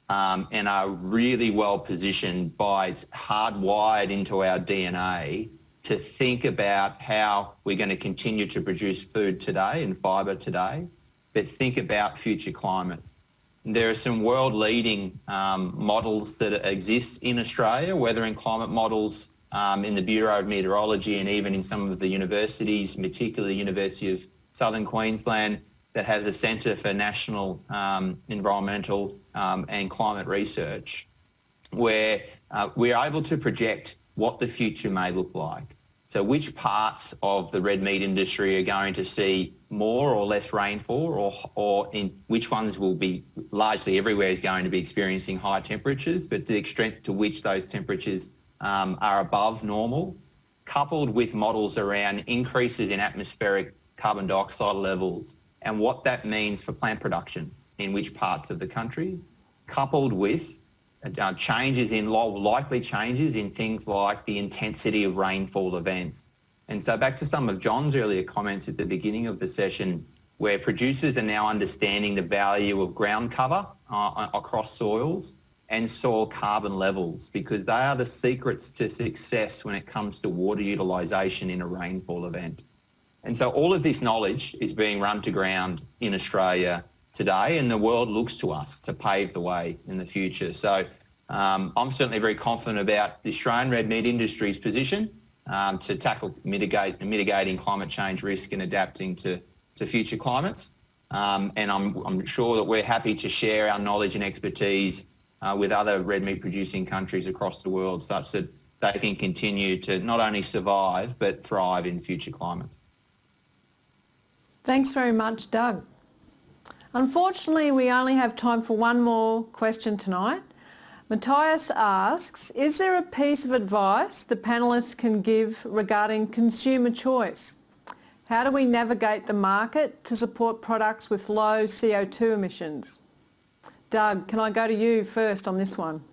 and are really well positioned by it's hardwired into our DNA to think about how we're going to continue to produce food today and fibre today, but think about future climates. There are some world-leading models that exist in Australia, weather and climate models in the Bureau of Meteorology and even in some of the universities, particularly the University of Southern Queensland, that has a Centre for National Environmental and Climate Research, where we're able to project what the future may look like. So which parts of the red meat industry are going to see more or less rainfall, or in which ones will be largely everywhere is going to be experiencing high temperatures, but the extent to which those temperatures are above normal, coupled with models around increases in atmospheric carbon dioxide levels and what that means for plant production in which parts of the country, coupled with likely changes in things like the intensity of rainfall events. And so back to some of John's earlier comments at the beginning of the session, where producers are now understanding the value of ground cover across soils and soil carbon levels, because they are the secrets to success when it comes to water utilisation in a rainfall event. And so all of this knowledge is being run to ground in Australia today, and the world looks to us to pave the way in the future. So I'm certainly very confident about the Australian red meat industry's position to tackle mitigating climate change risk and adapting to future climates. And I'm sure that we're happy to share our knowledge and expertise with other red meat producing countries across the world, such that they can continue to not only survive but thrive in future climates. Thanks very much, Doug. Unfortunately, we only have time for one more question tonight. Matthias asks, is there a piece of advice the panellists can give regarding consumer choice? How do we navigate the market to support products with low CO2 emissions? Doug, can I go to you first on this one?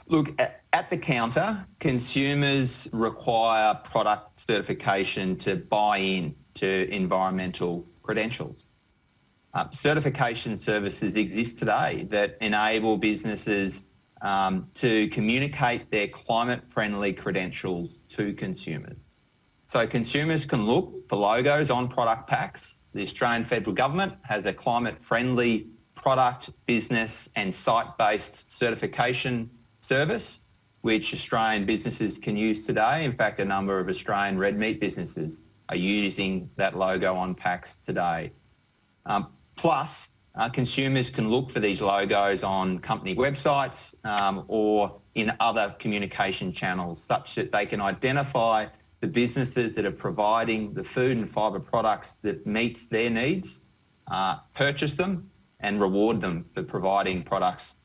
Look, at the counter, consumers require product certification to buy in to environmental credentials. Certification services exist today that enable businesses to communicate their climate-friendly credentials to consumers. So consumers can look for logos on product packs. The Australian Federal Government has a climate-friendly product, business and site-based certification service, which Australian businesses can use today. In fact, a number of Australian red meat businesses are using that logo on packs today. Plus, consumers can look for these logos on company websites or in other communication channels, such that they can identify the businesses that are providing the food and fibre products that meets their needs, purchase them and reward them for providing products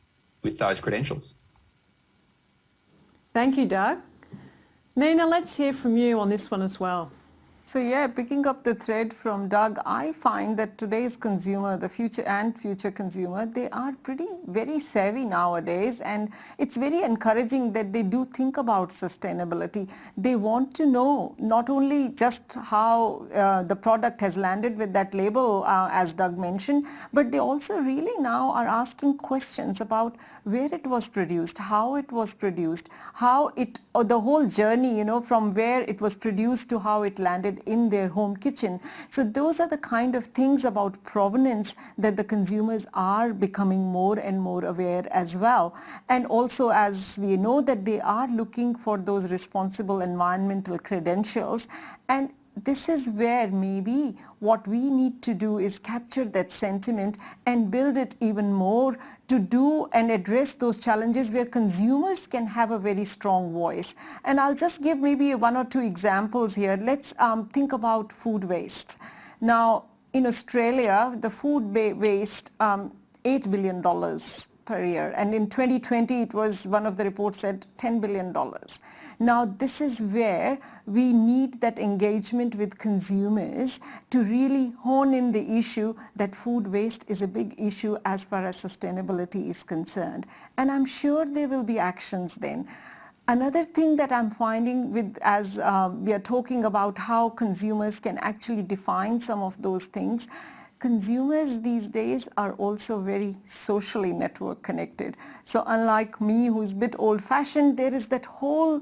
with those credentials. Thank you, Doug. Nina, let's hear from you on this one as well. So yeah, picking up the thread from Doug, I find that today's consumer, the future consumer, they are very savvy nowadays, and it's very encouraging that they do think about sustainability. They want to know not only just how the product has landed with that label, as Doug mentioned, but they also really now are asking questions about where it was produced, how it was produced, the whole journey, from where it was produced to how it landed in their home kitchen. So those are the kind of things about provenance that the consumers are becoming more and more aware as well. And also, as we know, that they are looking for those responsible environmental credentials. And this is where maybe what we need to do is capture that sentiment and build it even more to do and address those challenges where consumers can have a very strong voice. And I'll just give maybe one or two examples here. Let's think about food waste. Now, in Australia, the food waste, $8 billion per year. And in 2020, it was, one of the reports said, $10 billion. Now, this is where we need that engagement with consumers to really hone in the issue that food waste is a big issue as far as sustainability is concerned. And I'm sure there will be actions then. Another thing that I'm finding as we are talking about how consumers can actually define some of those things, consumers these days are also very socially network connected. So unlike me, who's a bit old-fashioned, there is that whole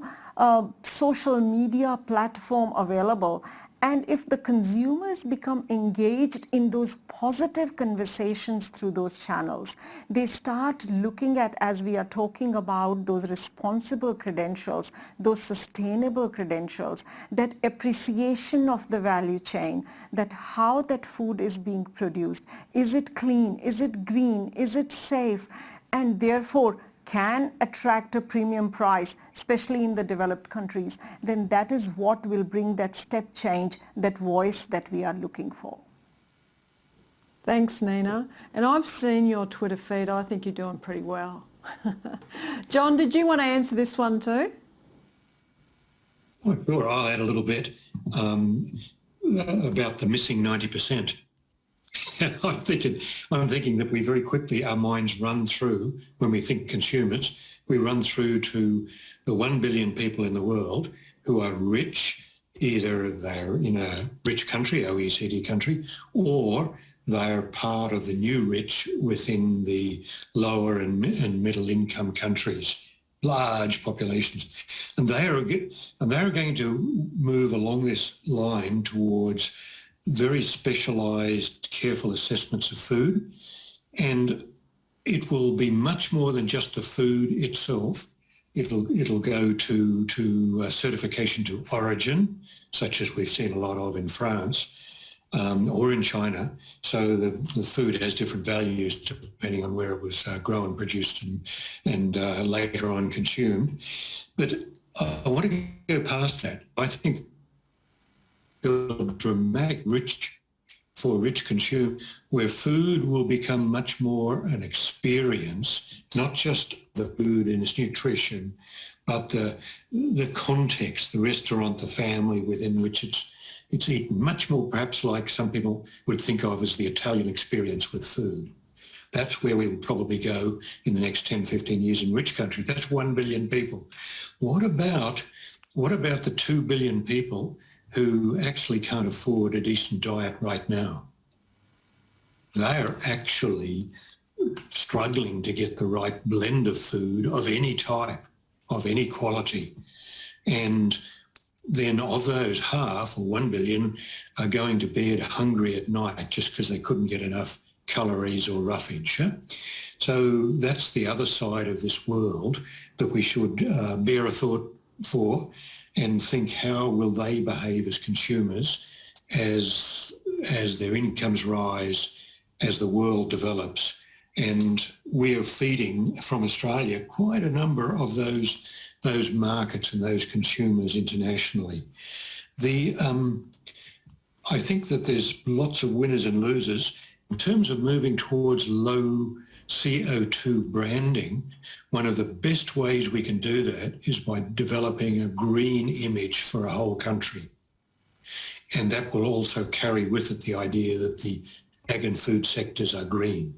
social media platform available. And if the consumers become engaged in those positive conversations through those channels, they start looking at, as we are talking about, those responsible credentials, those sustainable credentials, that appreciation of the value chain, that how that food is being produced. Is it clean? Is it green? Is it safe? And therefore, can attract a premium price, especially in the developed countries, then that is what will bring that step change, that voice that we are looking for. Thanks, Nina. And I've seen your Twitter feed. I think you're doing pretty well. John, did you want to answer this one too? Oh, sure, I'll add a little bit about the missing 90%. I'm thinking that we very quickly, our minds run through, when we think consumers, we run through to the 1 billion people in the world who are rich, either they're in a rich country, OECD country, or they're part of the new rich within the lower and middle income countries, large populations. And they are going to move along this line towards very specialised, careful assessments of food. And it will be much more than just the food itself. It'll go to certification to origin, such as we've seen a lot of in France, or in China. So the food has different values depending on where it was grown, produced and later on consumed. But I want to go past that. I think the dramatic rich consumer, where food will become much more an experience, not just the food and its nutrition, but the context, the restaurant, the family within which it's eaten, much more perhaps like some people would think of as the Italian experience with food. That's where we will probably go in the next 10, 15 years in rich countries. That's 1 billion people. What about the 2 billion people who actually can't afford a decent diet right now? They are actually struggling to get the right blend of food of any type, of any quality. And then of those, half, or 1 billion, are going to bed hungry at night just because they couldn't get enough calories or roughage. So that's the other side of this world that we should bear a thought for and think, how will they behave as consumers as their incomes rise, as the world develops. And we are feeding from Australia quite a number of those markets and those consumers internationally. I think that there's lots of winners and losers. In terms of moving towards low CO2 branding, one of the best ways we can do that is by developing a green image for a whole country. And that will also carry with it the idea that the ag and food sectors are green.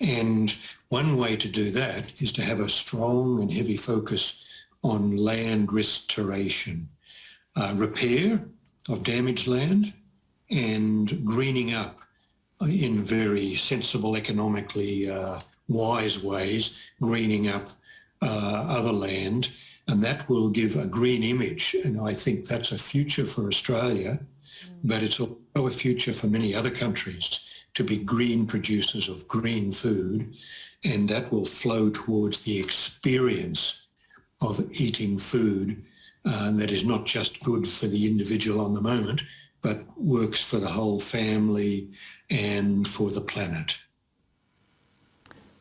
And one way to do that is to have a strong and heavy focus on land restoration, repair of damaged land, and greening up in very sensible, economically wise ways, greening up other land, and that will give a green image. And I think that's a future for Australia, but it's also a future for many other countries to be green producers of green food, and that will flow towards the experience of eating food that is not just good for the individual on the moment, but works for the whole family and for the planet.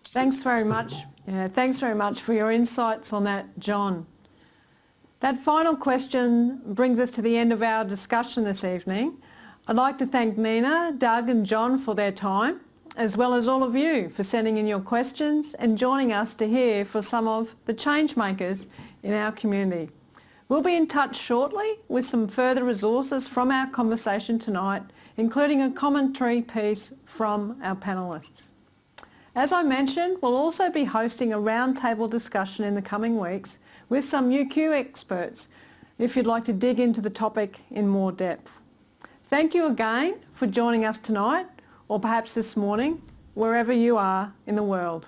Thanks very much. Yeah, thanks very much for your insights on that, John. That final question brings us to the end of our discussion this evening. I'd like to thank Nina, Doug and John for their time, as well as all of you for sending in your questions and joining us to hear from some of the change makers in our community. We'll be in touch shortly with some further resources from our conversation tonight, including a commentary piece from our panellists. As I mentioned, we'll also be hosting a roundtable discussion in the coming weeks with some UQ experts if you'd like to dig into the topic in more depth. Thank you again for joining us tonight, or perhaps this morning, wherever you are in the world.